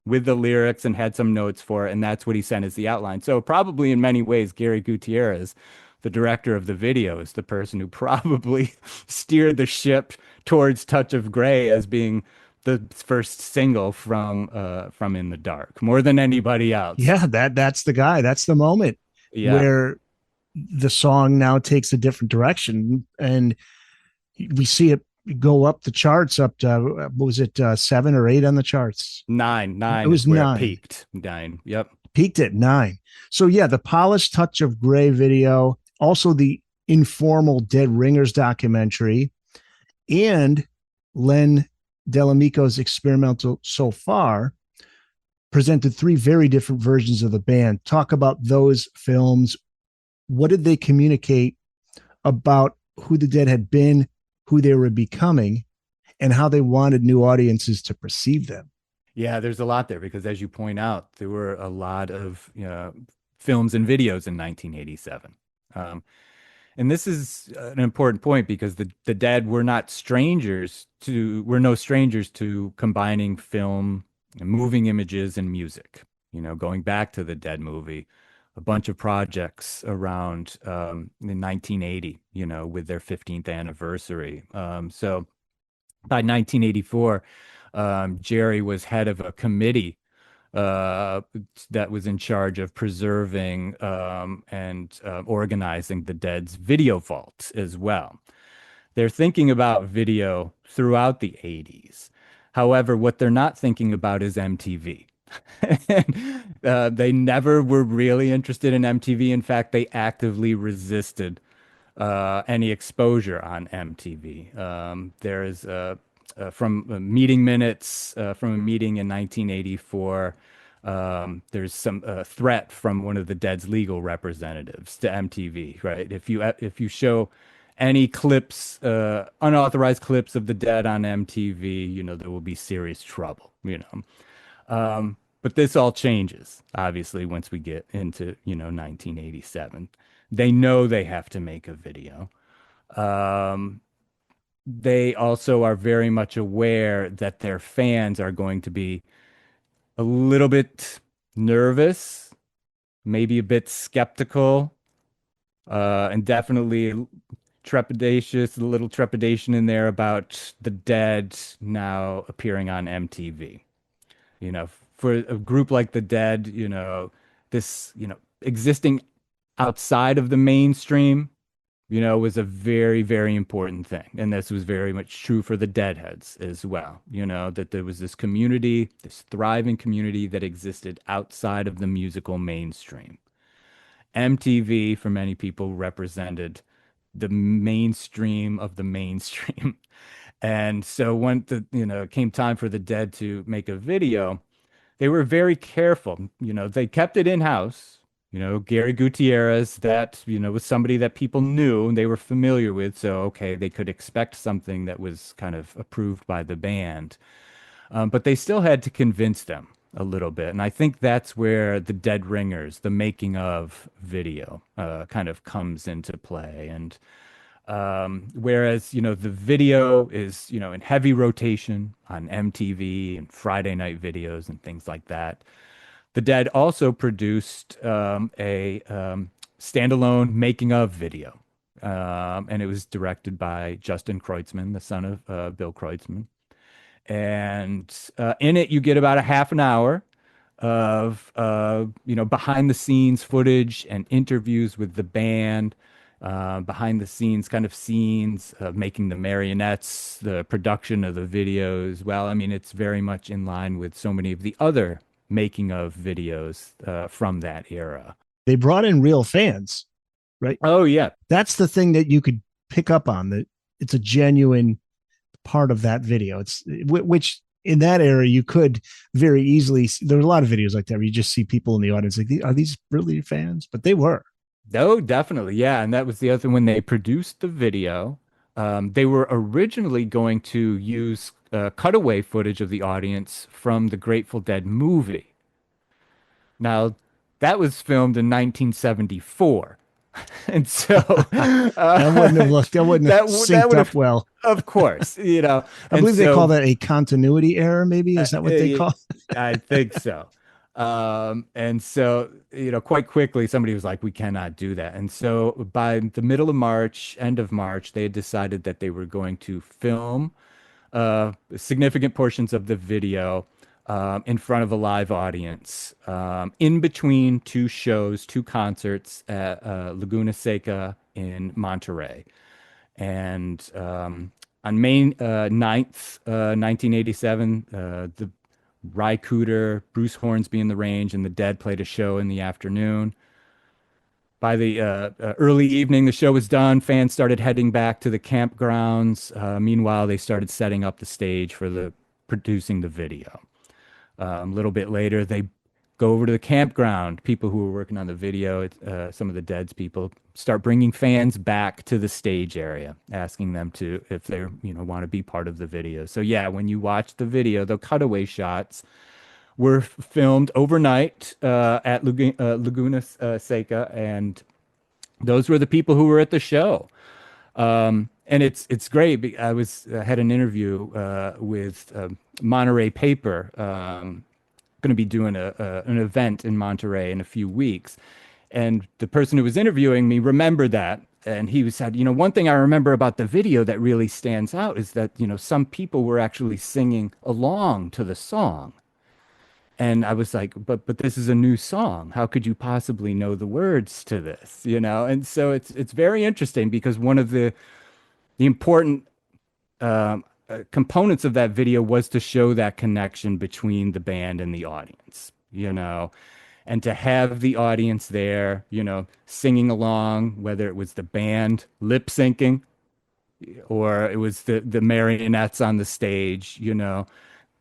Speaker 9: with the lyrics and had some notes for it. And that's what he sent as the outline. So probably in many ways, Gary Gutierrez, the director of the video, is the person who probably steered the ship towards Touch of Grey as being the first single from In the Dark, more than anybody else.
Speaker 8: Yeah, that's the guy. That's the moment where the song now takes a different direction, and we see it go up the charts up to, what was it, 7 or 8 on the charts?
Speaker 9: 9.
Speaker 8: It was 9.
Speaker 9: It peaked. 9. Yep.
Speaker 8: Peaked at 9. So yeah, the polished Touch of Grey video, also the informal Dead Ringers documentary, and Len Delamico's experimental So Far presented 3 very different versions of the band. Talk about those films. What did they communicate about who the Dead had been, who they were becoming, and how they wanted new audiences to perceive them?
Speaker 9: Yeah, there's a lot there because, as you point out, there were a lot of films and videos in 1987. And this is an important point because the Dead were no strangers to combining film, moving images, and music. Going back to the Dead movie, a bunch of projects around in 1980, with their 15th anniversary. So by 1984, Jerry was head of a committee that was in charge of preserving and organizing the Dead's video vault as well. They're thinking about video throughout the 80s. However, what they're not thinking about is MTV. They never were really interested in MTV. In fact, they actively resisted any exposure on MTV. There is from meeting minutes from a meeting in 1984. There's some threat from one of the Dead's legal representatives to MTV. Right? If you show any clips, unauthorized clips of the Dead on MTV, there will be serious trouble. But this all changes, obviously, once we get into, 1987. They know they have to make a video. They also are very much aware that their fans are going to be a little bit nervous, maybe a bit skeptical, and definitely trepidatious, a little trepidation in there about the Dead now appearing on MTV. for a group like the Dead, this, existing outside of the mainstream, was a very, very important thing. And this was very much true for the Deadheads as well, that there was this community, this thriving community that existed outside of the musical mainstream. MTV, for many people, represented the mainstream of the mainstream. And so when it came time for the Dead to make a video, they were very careful. They kept it in-house. Gary Gutierrez, that, was somebody that people knew and they were familiar with. So, okay, they could expect something that was kind of approved by the band. But they still had to convince them a little bit. And I think that's where the Dead Ringers, the making of video, kind of comes into play. And whereas, the video is, in heavy rotation on MTV and Friday night videos and things like that, the Dead also produced a standalone making of video. And it was directed by Justin Kreutzmann, the son of Bill Kreutzmann. And in it, you get about a half an hour of, behind the scenes footage and interviews with the band, behind the scenes kind of scenes of making the marionettes, the production of the videos. Well, I mean, it's very much in line with so many of the other making of videos from that era.
Speaker 8: They brought in real fans, right?
Speaker 9: Oh, yeah.
Speaker 8: That's the thing that you could pick up on, that it's a genuine part of that video. It's which in that era you could very easily, there were a lot of videos like that where you just see people in the audience like, are these really fans? But they were.
Speaker 9: Oh, definitely. Yeah. And that was the other thing. When they produced the video, they were originally going to use cutaway footage of the audience from the Grateful Dead movie. Now, that was filmed in 1974. And so
Speaker 8: that wouldn't have looked, that wouldn't have synced up well.
Speaker 9: Of course,
Speaker 8: I believe they call that a continuity error, maybe. Is that what they call it?
Speaker 9: I think so. And so, quite quickly, somebody was like, we cannot do that. And so by the middle of March, end of March, they had decided that they were going to film significant portions of the video in front of a live audience, in between two shows, two concerts at Laguna Seca in Monterey. And on May 9th, 1987, the Ry Cooder, Bruce Hornsby and the Range, and the Dead played a show in the afternoon. By the early evening, the show was done. Fans started heading back to the campgrounds. Meanwhile, they started setting up the stage for producing the video. A little bit later, they go over to the campground. People who were working on the video, some of the Dead's people, start bringing fans back to the stage area, asking them if they want to be part of the video. So yeah, when you watch the video, the cutaway shots were filmed overnight at Laguna Seca, and those were the people who were at the show. And it's great. I had an interview with Monterey Paper. Going to be doing an event in Monterey in a few weeks, and the person who was interviewing me remembered that, and he said, one thing I remember about the video that really stands out is that some people were actually singing along to the song. And I was like, but this is a new song. How could you possibly know the words to this? And so it's very interesting, because one of the important components of that video was to show that connection between the band and the audience, and to have the audience there, singing along, whether it was the band lip syncing or it was the marionettes on the stage,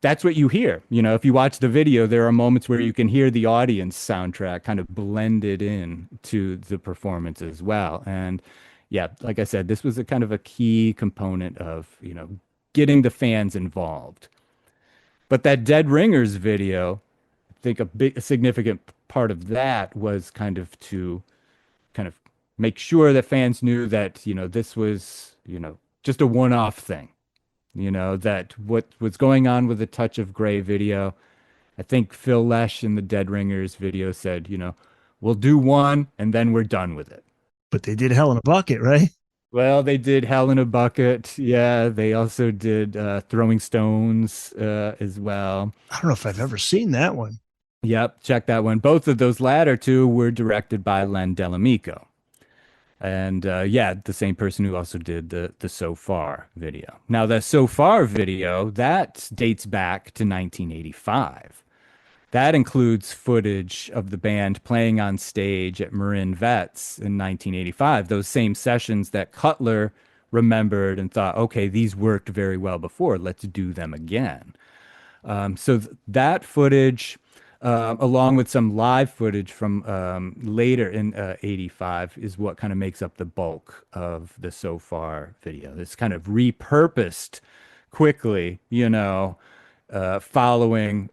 Speaker 9: that's what you hear. If you watch the video, there are moments where you can hear the audience soundtrack kind of blended in to the performance as well. And yeah, like I said, this was a kind of a key component of, getting the fans involved. But that Dead Ringers video, I think a significant part of that was kind of to make sure that fans knew that, this was, just a one-off thing. That what was going on with the Touch of Grey video, I think Phil Lesh in the Dead Ringers video said, we'll do one and then we're done with it.
Speaker 8: But they did Hell in a Bucket, right?
Speaker 9: Well, they did Hell in a Bucket. Yeah, they also did Throwing Stones as well.
Speaker 8: I don't know if I've ever seen that one.
Speaker 9: Yep, check that one. Both of those latter two were directed by Len Delamico. And yeah, the same person who also did the So Far video. Now, the So Far video, that dates back to 1985. That includes footage of the band playing on stage at Marin Vets in 1985, those same sessions that Cutler remembered and thought, okay, these worked very well before, let's do them again. That footage, along with some live footage from later in 85, is what kind of makes up the bulk of the So Far video. It's kind of repurposed quickly, following,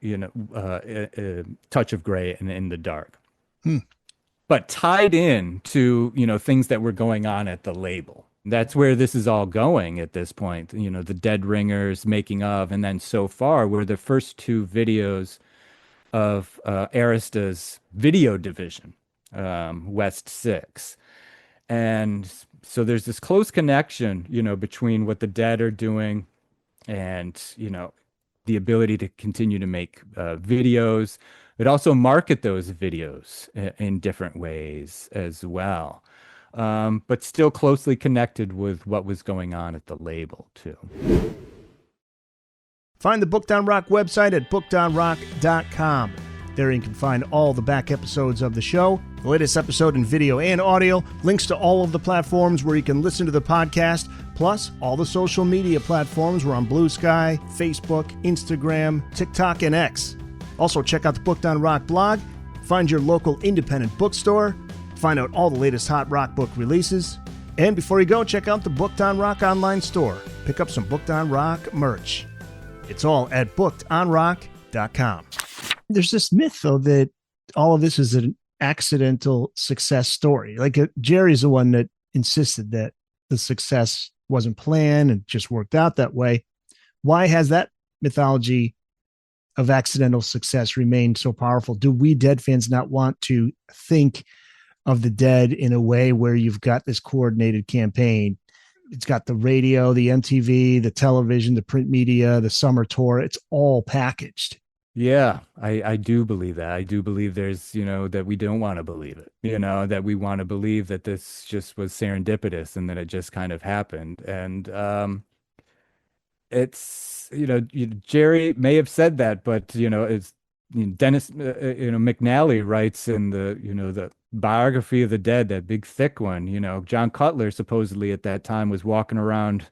Speaker 9: Touch of Grey and In the Dark. But tied in to, things that were going on at the label. That's where this is all going at this point. The Dead Ringers, Making of, and then So Far were the first two videos of Arista's video division, West 6. And so there's this close connection, between what the Dead are doing and, the ability to continue to make videos, but also market those videos in different ways as well. But still closely connected with what was going on at the label, too.
Speaker 8: Find the Booked on Rock website at bookedonrock.com. There you can find all the back episodes of the show, the latest episode in video and audio, links to all of the platforms where you can listen to the podcast, plus all the social media platforms. We're on Blue Sky, Facebook, Instagram, TikTok, and X. Also, check out the Booked on Rock blog, find your local independent bookstore, find out all the latest hot rock book releases, and before you go, check out the Booked on Rock online store. Pick up some Booked on Rock merch. It's all at bookedonrock.com. There's this myth, though, that all of this is an accidental success story. Like Jerry's the one that insisted that the success wasn't planned and just worked out that way. Why has that mythology of accidental success remained so powerful? Do we Dead fans not want to think of the Dead in a way where you've got this coordinated campaign? It's got the radio, the MTV, the television, the print media, the summer tour. It's all packaged.
Speaker 9: Yeah, I do believe that. I do believe there's, that we don't want to believe it, that we want to believe that this just was serendipitous and that it just kind of happened. And it's, Jerry may have said that, but, it's Dennis, McNally writes in the biography of the Dead, that big thick one, John Cutler supposedly at that time was walking around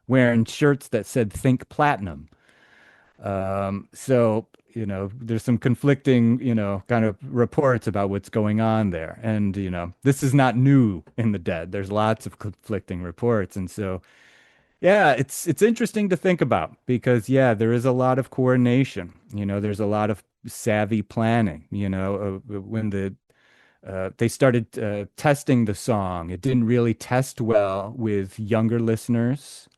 Speaker 9: wearing shirts that said Think Platinum. So, there's some conflicting, kind of reports about what's going on there. And, this is not new in the Dead. There's lots of conflicting reports. And so, yeah, it's interesting to think about because, yeah, there is a lot of coordination. There's a lot of savvy planning, when they started testing the song. It didn't really test well with younger listeners,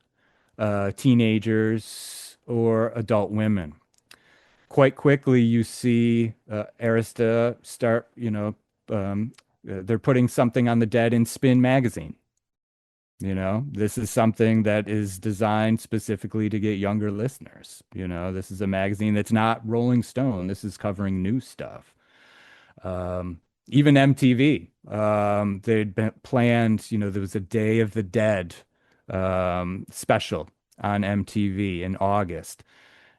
Speaker 9: teenagers, or adult women. Quite quickly, you see Arista start, they're putting something on the Dead in Spin magazine. This is something that is designed specifically to get younger listeners. This is a magazine that's not Rolling Stone. This is covering new stuff. Even MTV, they'd been planned, there was a Day of the Dead special on MTV in August.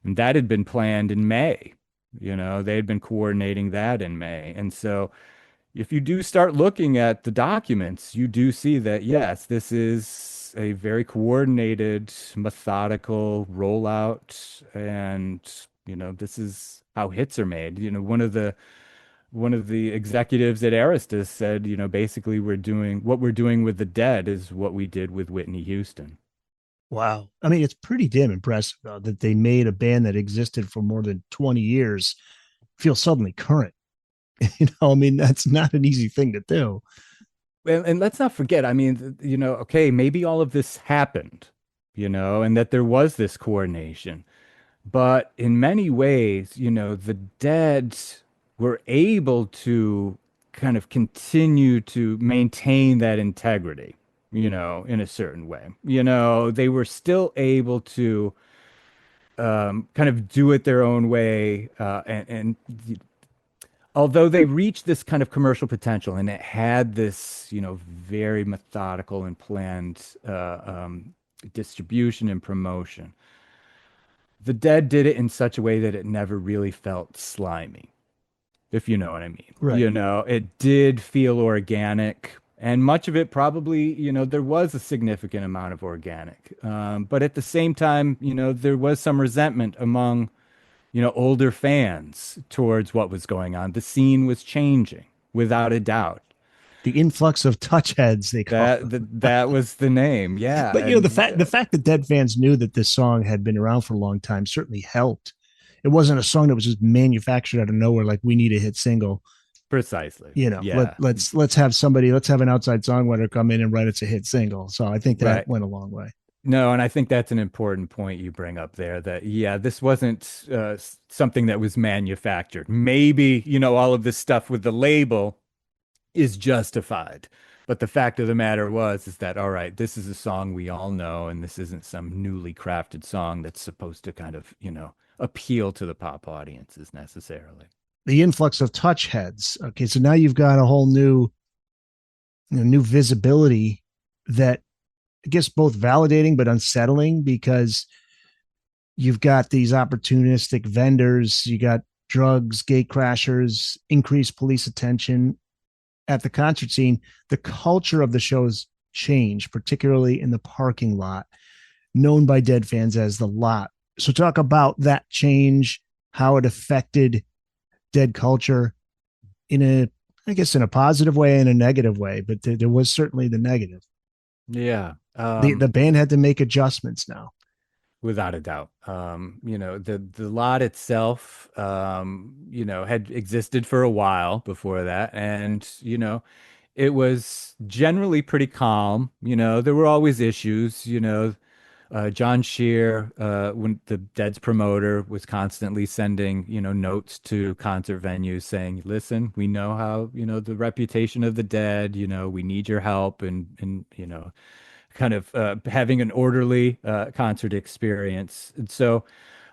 Speaker 9: And that had been planned in May. They had been coordinating that in May. And so if you do start looking at the documents, you do see that, yes, this is a very coordinated, methodical rollout. And, this is how hits are made. One of the executives at Arista said, basically what we're doing with the Dead is what we did with Whitney Houston.
Speaker 8: Wow. I mean, it's pretty damn impressive that they made a band that existed for more than 20 years feel suddenly current. That's not an easy thing to do.
Speaker 9: And let's not forget, okay, maybe all of this happened, and that there was this coordination. But in many ways, the Dead were able to kind of continue to maintain that integrity. in a certain way. They were still able to kind of do it their own way, and although they reached this kind of commercial potential and it had this, very methodical and planned distribution and promotion, the Dead did it in such a way that it never really felt slimy, if you know what I mean.
Speaker 8: Right.
Speaker 9: It did feel organic, and much of it probably, there was a significant amount of organic. But at the same time, there was some resentment among, older fans towards what was going on. The scene was changing, without a doubt.
Speaker 8: The influx of touch heads, they call it.
Speaker 9: That was the name, yeah.
Speaker 8: But the fact that Dead fans knew that this song had been around for a long time certainly helped. It wasn't a song that was just manufactured out of nowhere, like we need a hit single.
Speaker 9: Precisely.
Speaker 8: Yeah. Let's have an outside songwriter come in and write it's a hit single. So I think that went a long way.
Speaker 9: No, and I think that's an important point you bring up there, that, this wasn't something that was manufactured. Maybe, all of this stuff with the label is justified. But the fact of the matter is that, all right, this is a song we all know, and this isn't some newly crafted song that's supposed to kind of, appeal to the pop audiences necessarily.
Speaker 8: The influx of touch heads. Okay, so now you've got a whole new visibility that I guess both validating but unsettling, because you've got these opportunistic vendors, you got drugs, gate crashers, increased police attention at the concert scene. The culture of the shows changed, particularly in the parking lot, known by Dead fans as the Lot. So talk about that change, how it affected Dead culture in a positive way and a negative way, but there was certainly the negative.
Speaker 9: Yeah.
Speaker 8: The band had to make adjustments now.
Speaker 9: Without a doubt. The Lot itself, had existed for a while before that. And, it was generally pretty calm. There were always issues. John Shear, when the Dead's promoter, was constantly sending, notes to concert venues saying, listen, we know how, the reputation of the Dead, we need your help, and kind of having an orderly concert experience. And so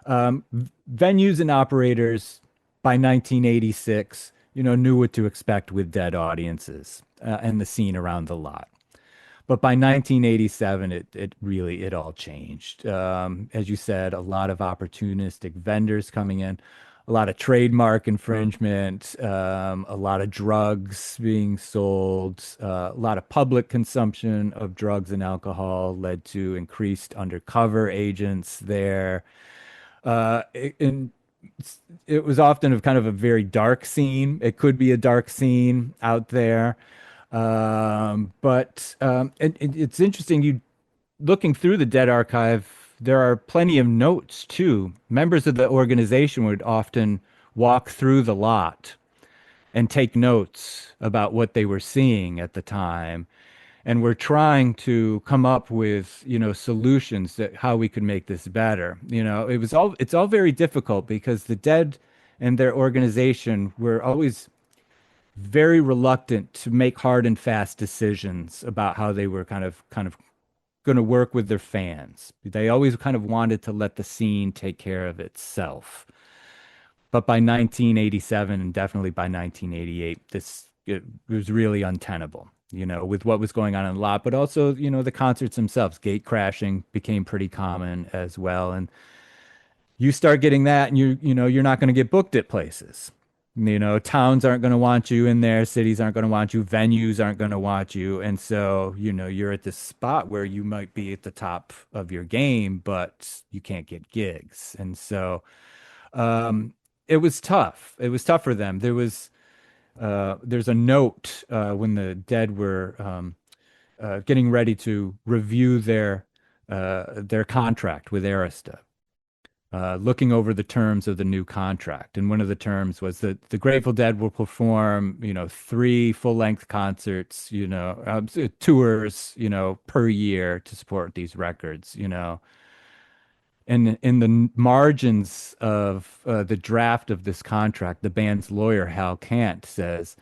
Speaker 9: venues and operators by 1986, knew what to expect with Dead audiences and the scene around the Lot. But by 1987, it all changed. As you said, a lot of opportunistic vendors coming in, a lot of trademark infringement, a lot of drugs being sold, a lot of public consumption of drugs and alcohol led to increased undercover agents there. And it was often a kind of a very dark scene. It could be a dark scene out there. But it's interesting, looking through the Dead archive, there are plenty of notes too. Members of the organization would often walk through the Lot and take notes about what they were seeing at the time, and we're trying to come up with, solutions that how we could make this better. It's all very difficult because the Dead and their organization were always very reluctant to make hard and fast decisions about how they were kind of going to work with their fans. They always kind of wanted to let the scene take care of itself. But by 1987 and definitely by 1988, it was really untenable, with what was going on in the Lot, but also, the concerts themselves. Gate crashing became pretty common as well. And you start getting that, and you're not going to get booked at places. Towns aren't going to want you in there. Cities aren't going to want you. Venues aren't going to want you. And so, you're at this spot where you might be at the top of your game, but you can't get gigs. And so it was tough. It was tough for them. There's a note when the Dead were getting ready to review their contract with Arista. Looking over the terms of the new contract. And one of the terms was that the Grateful Dead will perform, 3 full-length concerts, tours, per year to support these records, And in the margins of the draft of this contract, the band's lawyer, Hal Kant, says,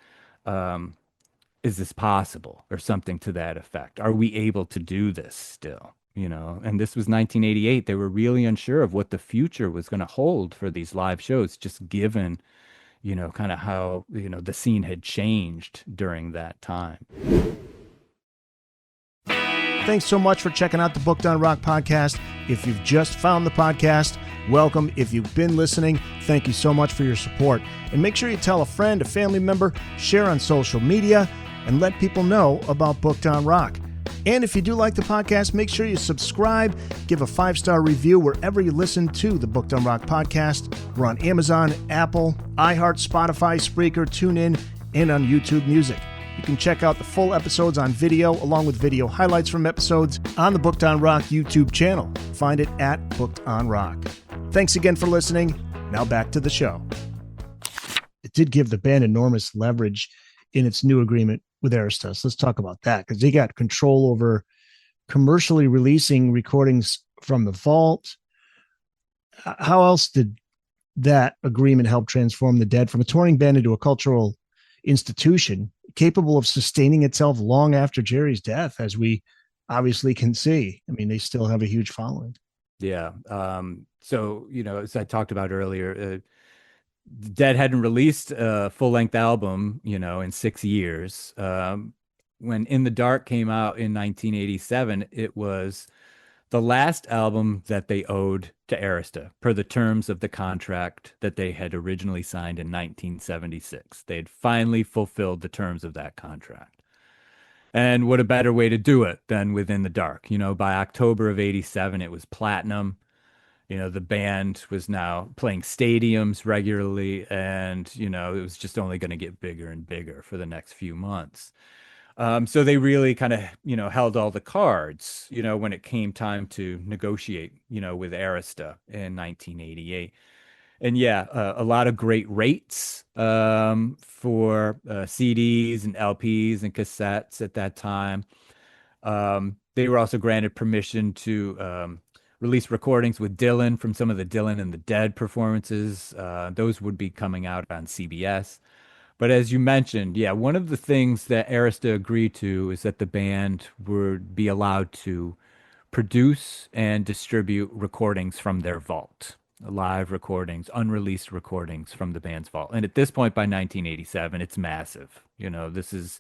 Speaker 9: is this possible, or something to that effect? Are we able to do this still? And this was 1988. They were really unsure of what the future was going to hold for these live shows, just given, kind of how, the scene had changed during that time.
Speaker 8: Thanks so much for checking out the Booked on Rock podcast. If you've just found the podcast, welcome. If you've been listening, thank you so much for your support. And make sure you tell a friend, a family member, share on social media, and let people know about Booked on Rock. And if you do like the podcast, make sure you subscribe, give a 5-star review wherever you listen to the Booked on Rock podcast. We're on Amazon, Apple, iHeart, Spotify, Spreaker, TuneIn, and on YouTube Music. You can check out the full episodes on video, along with video highlights from episodes on the Booked on Rock YouTube channel. Find it at Booked on Rock. Thanks again for listening. Now back to the show. It did give the band enormous leverage in its new agreement with Arista. So let's talk about that, because they got control over commercially releasing recordings from the vault. How else did that agreement help transform the Dead from a touring band into a cultural institution capable of sustaining itself long after Jerry's death, as we obviously can see? I mean, they still have a huge following.
Speaker 9: Yeah. So, as I talked about earlier, Dead hadn't released a full-length album, in 6 years. When In the Dark came out in 1987, it was the last album that they owed to Arista per the terms of the contract that they had originally signed in 1976. They had finally fulfilled the terms of that contract. And what a better way to do it than with In the Dark? By October of 87, it was platinum. The band was now playing stadiums regularly, and, it was just only going to get bigger and bigger for the next few months. So they really kind of, held all the cards, when it came time to negotiate, with Arista in 1988. And yeah, a lot of great rates for CDs and LPs and cassettes at that time. They were also granted permission to release recordings with Dylan from some of the Dylan and the Dead performances. Those would be coming out on CBS. But as you mentioned, yeah, one of the things that Arista agreed to is that the band would be allowed to produce and distribute recordings from their vault, live recordings, unreleased recordings from the band's vault. And at this point, by 1987, it's massive. This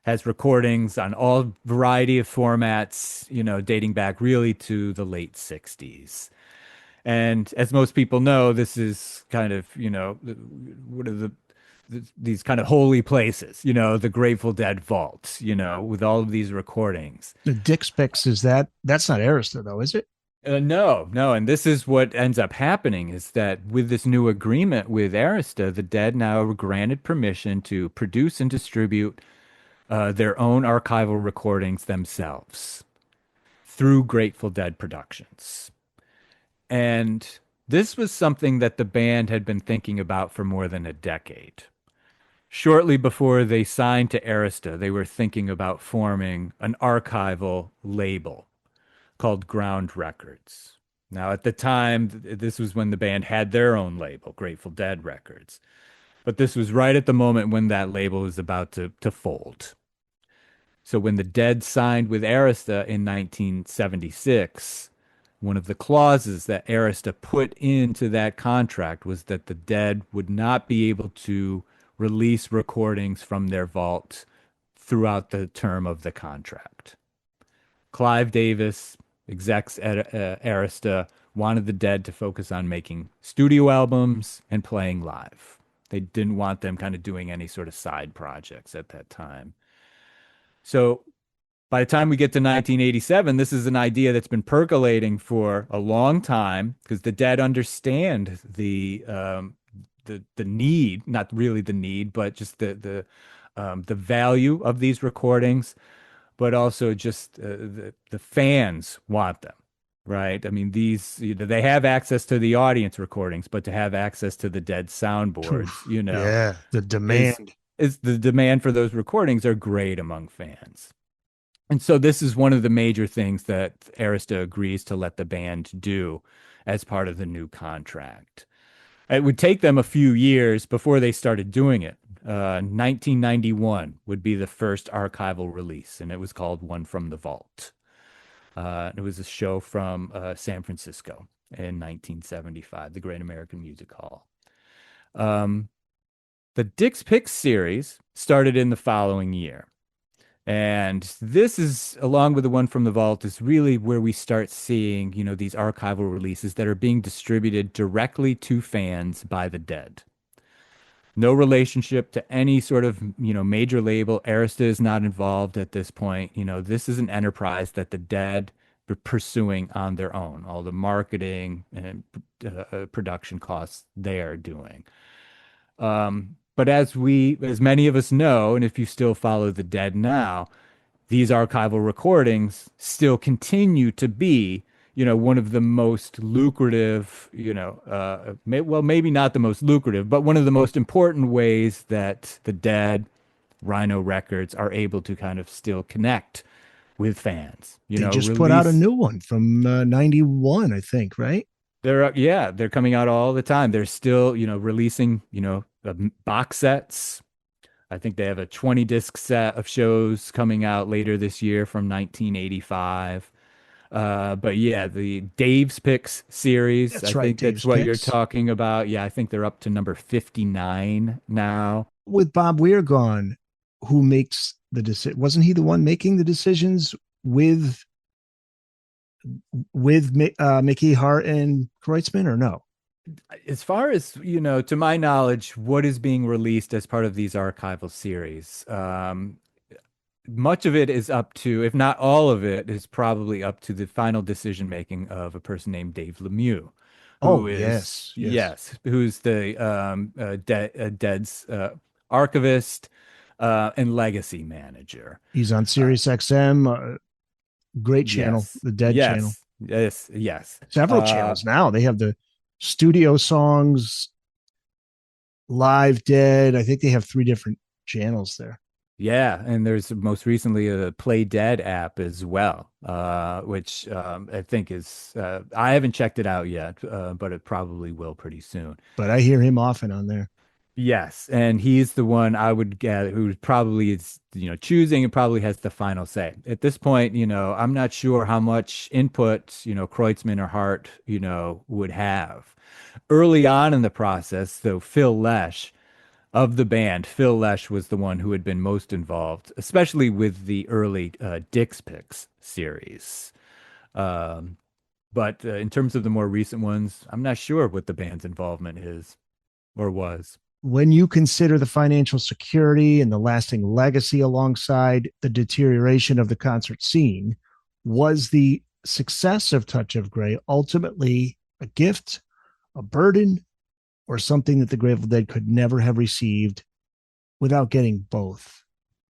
Speaker 9: has recordings on all variety of formats, dating back really to the late 60s. And as most people know, this is kind of, one of these kind of holy places, the Grateful Dead vault, with all of these recordings.
Speaker 8: The Dick's Picks, that's not Arista though, is it?
Speaker 9: No. And this is what ends up happening, is that with this new agreement with Arista, the Dead now are granted permission to produce and distribute their own archival recordings themselves through Grateful Dead Productions. And this was something that the band had been thinking about for more than a decade. Shortly before they signed to Arista, they were thinking about forming an archival label called Ground Records. Now, at the time, this was when the band had their own label, Grateful Dead Records. But this was right at the moment when that label was about to fold. So when the Dead signed with Arista in 1976, one of the clauses that Arista put into that contract was that the Dead would not be able to release recordings from their vault throughout the term of the contract. Clive Davis, execs at Arista, wanted the Dead to focus on making studio albums and playing live. They didn't want them kind of doing any sort of side projects at that time. So by the time we get to 1987, this is an idea that's been percolating for a long time, because the Dead understand the need, not really the need, but just the value of these recordings, but also just the fans want them, right? I mean, they have access to the audience recordings, but to have access to the Dead soundboards,
Speaker 8: yeah, the demand
Speaker 9: is the demand for those recordings are great among fans. And so this is one of the major things that Arista agrees to let the band do as part of the new contract. It would take them a few years before they started doing it, 1991 would be the first archival release, and it was called One from the Vault. It was a show from San Francisco in 1975, the Great American Music Hall. The Dick's Picks series started in the following year. And this is, along with the One from the Vault, is really where we start seeing, these archival releases that are being distributed directly to fans by the Dead. No relationship to any sort of, major label. Arista is not involved at this point. This is an enterprise that the Dead are pursuing on their own. All the marketing and production costs they are doing. But as many of us know, and if you still follow the Dead now, these archival recordings still continue to be, one of the most lucrative, maybe not the most lucrative, but one of the most important ways that the Dead, Rhino Records, are able to kind of still connect with fans.
Speaker 8: They just put out a new one from 91, I think, right?
Speaker 9: They're coming out all the time. They're still, releasing, box sets. I think they have a 20 disc set of shows coming out later this year from 1985. But yeah, the Dave's Picks series.
Speaker 8: That's
Speaker 9: I
Speaker 8: right,
Speaker 9: think
Speaker 8: Dave's
Speaker 9: that's what
Speaker 8: Picks.
Speaker 9: you're talking about. Yeah, I think they're up to number 59 now.
Speaker 8: With Bob Weir gone, who makes the decision? Wasn't he the one making the decisions with Mickey Hart and Kreutzmann, or no?
Speaker 9: As far as, to my knowledge, what is being released as part of these archival series, much of it is up to, if not all of it, is probably up to the final decision making of a person named Dave Lemieux.
Speaker 8: Yes.
Speaker 9: Who's the Dead's archivist and legacy manager.
Speaker 8: He's on Sirius XM, great channel, the Dead channel.
Speaker 9: Yes.
Speaker 8: Several channels now. They have the studio songs, live Dead. I think they have 3 different channels there.
Speaker 9: Yeah, and there's most recently a Play Dead app as well, which I think is, I haven't checked it out yet, but it probably will pretty soon.
Speaker 8: But I hear him often on there.
Speaker 9: Yes, and he's the one I would gather who probably is, choosing and probably has the final say. At this point, I'm not sure how much input, Kreutzmann or Hart, would have. Early on in the process, though, Phil Lesh of the band, Phil Lesh was the one who had been most involved, especially with the early Dick's Picks series. But in terms of the more recent ones, I'm not sure what the band's involvement is or was.
Speaker 8: When you consider the financial security and the lasting legacy alongside the deterioration of the concert scene, was the success of Touch of Grey ultimately a gift, a burden, or something that the Grateful Dead could never have received without getting both?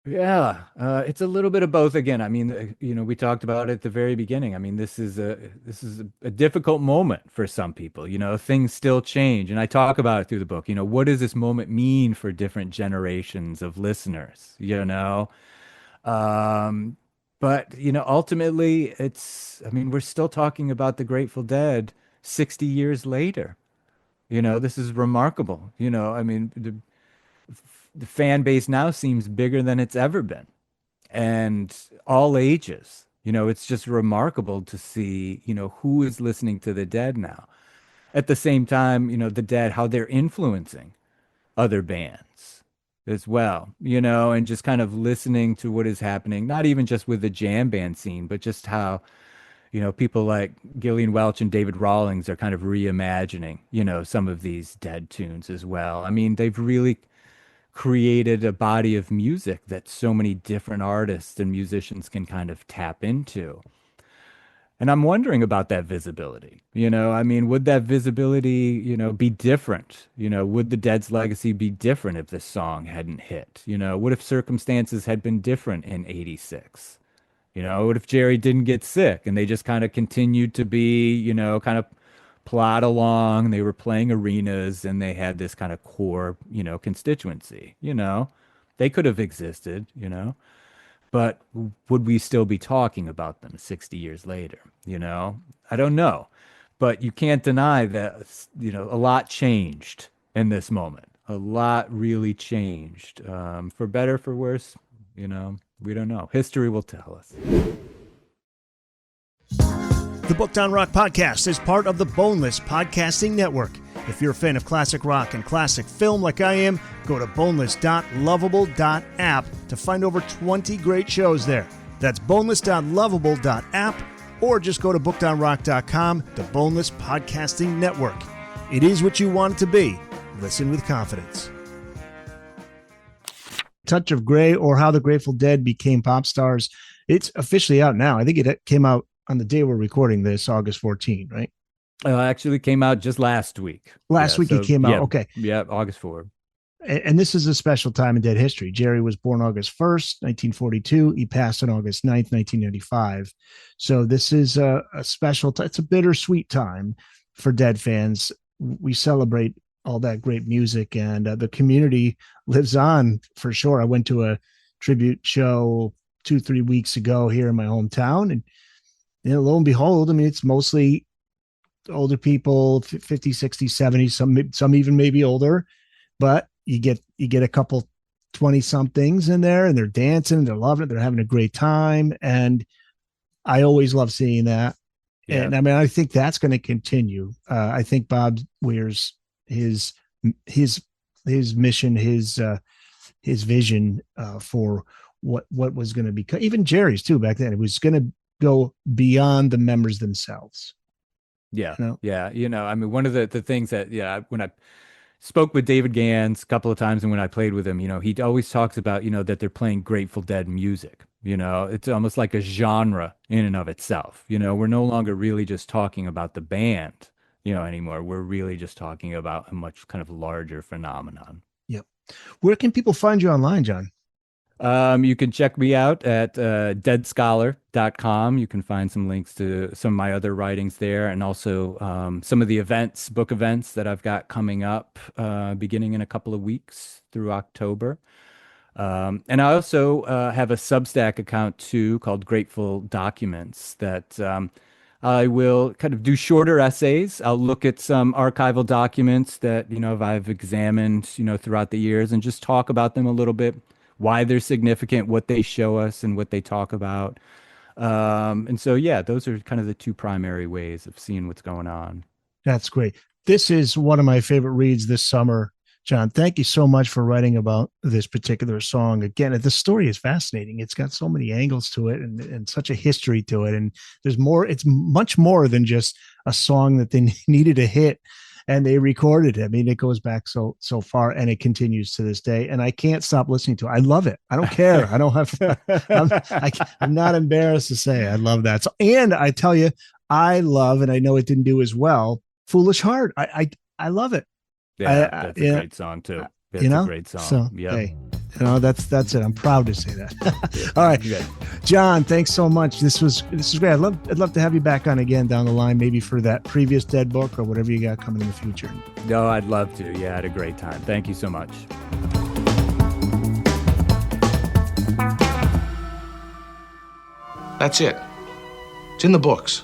Speaker 9: Yeah, it's a little bit of both again. I mean, we talked about it at the very beginning. I mean, this is a difficult moment for some people. Things still change, and I talk about it through the book. What does this moment mean for different generations of listeners? But ultimately, we're still talking about the Grateful Dead 60 years later. This is remarkable. The fan base now seems bigger than it's ever been, and all ages. It's just remarkable to see, who is listening to the Dead now. At the same time, the Dead, how they're influencing other bands as well, and just kind of listening to what is happening, not even just with the jam band scene, but just how, people like Gillian Welch and David Rawlings are kind of reimagining, some of these Dead tunes as well. I mean, they've really created a body of music that so many different artists and musicians can kind of tap into. And I'm wondering about that visibility. Would that visibility, be different? Would the Dead's legacy be different if this song hadn't hit? What if circumstances had been different in 86? What if Jerry didn't get sick and they just kind of continued to be, kind of plod along? They were playing arenas and they had this kind of core, constituency. They could have existed, but would we still be talking about them 60 years later? I don't know, but you can't deny that, a lot changed in this moment. a lot really changed, for better, for worse. You know, we don't know. History will tell us.
Speaker 8: The Booked on Rock podcast is part of the Boneless Podcasting Network. If you're a fan of classic rock and classic film like I am, go to boneless.lovable.app to find over 20 great shows there. That's boneless.lovable.app, or just go to bookedonrock.com, the Boneless Podcasting Network. It is what you want it to be. Listen with confidence. Touch of Grey, or How the Grateful Dead Became Pop Stars. It's officially out now. I think it came out on the day we're recording this, August 14, right?
Speaker 9: Actually came out just last week.
Speaker 8: Last week it came out. Okay.
Speaker 9: Yeah, August 4.
Speaker 8: And this is a special time in Dead history. Jerry was born August 1st, 1942. He passed on August 9th, 1995. So this is a special time. It's a bittersweet time for Dead fans. We celebrate all that great music, and the community lives on for sure. I went to a tribute show 2-3 weeks ago here in my hometown, and lo and behold, I mean, it's mostly older people, 50, 60, 70, some even maybe older, but you get a couple 20 somethings in there, and they're dancing, they're loving it, they're having a great time. And I always love seeing that. Yeah. And I mean, I think that's going to continue. I think Bob Weir's, his mission, his vision for what was going to be, even Jerry's too back then, it was going to go beyond the members themselves.
Speaker 9: Yeah.
Speaker 8: You know?
Speaker 9: Yeah. You know, I mean, one of the things that, when I spoke with David Gans a couple of times, and when I played with him, he always talks about, that they're playing Grateful Dead music. It's almost like a genre in and of itself. We're no longer really just talking about the band, anymore. We're really just talking about a much kind of larger phenomenon.
Speaker 8: Yep. Where can people find you online, John?
Speaker 9: You can check me out at deadscholar.com. You can find some links to some of my other writings there, and also some of the book events that I've got coming up beginning in a couple of weeks through October. And I also have a Substack account too called Grateful Documents that I will kind of do shorter essays. I'll look at some archival documents that, I've examined, throughout the years, and just talk about them a little bit, why they're significant, what they show us, and what they talk about. And so, those are kind of the two primary ways of seeing what's going on.
Speaker 8: That's great. This is one of my favorite reads this summer, John. Thank you so much for writing about this particular song. Again, the story is fascinating. It's got so many angles to it, and such a history to it. And there's more. It's much more than just a song that they needed a hit and they recorded it. I mean, it goes back so far, and it continues to this day. And I can't stop listening to it. I love it. I don't care. I don't have. I'm not embarrassed to say I love that. So, and I tell you, I love, and I know it didn't do as well, "Foolish Heart." I love it.
Speaker 9: Yeah, that's a great song too. It's a great song.
Speaker 8: So,
Speaker 9: yeah.
Speaker 8: Hey, that's it. I'm proud to say that. All right, John, thanks so much. This was great. I'd love to have you back on again down the line, maybe for that previous Dead book or whatever you got coming in the future.
Speaker 9: No, I'd love to. Yeah, I had a great time. Thank you so much.
Speaker 10: That's it. It's in the books.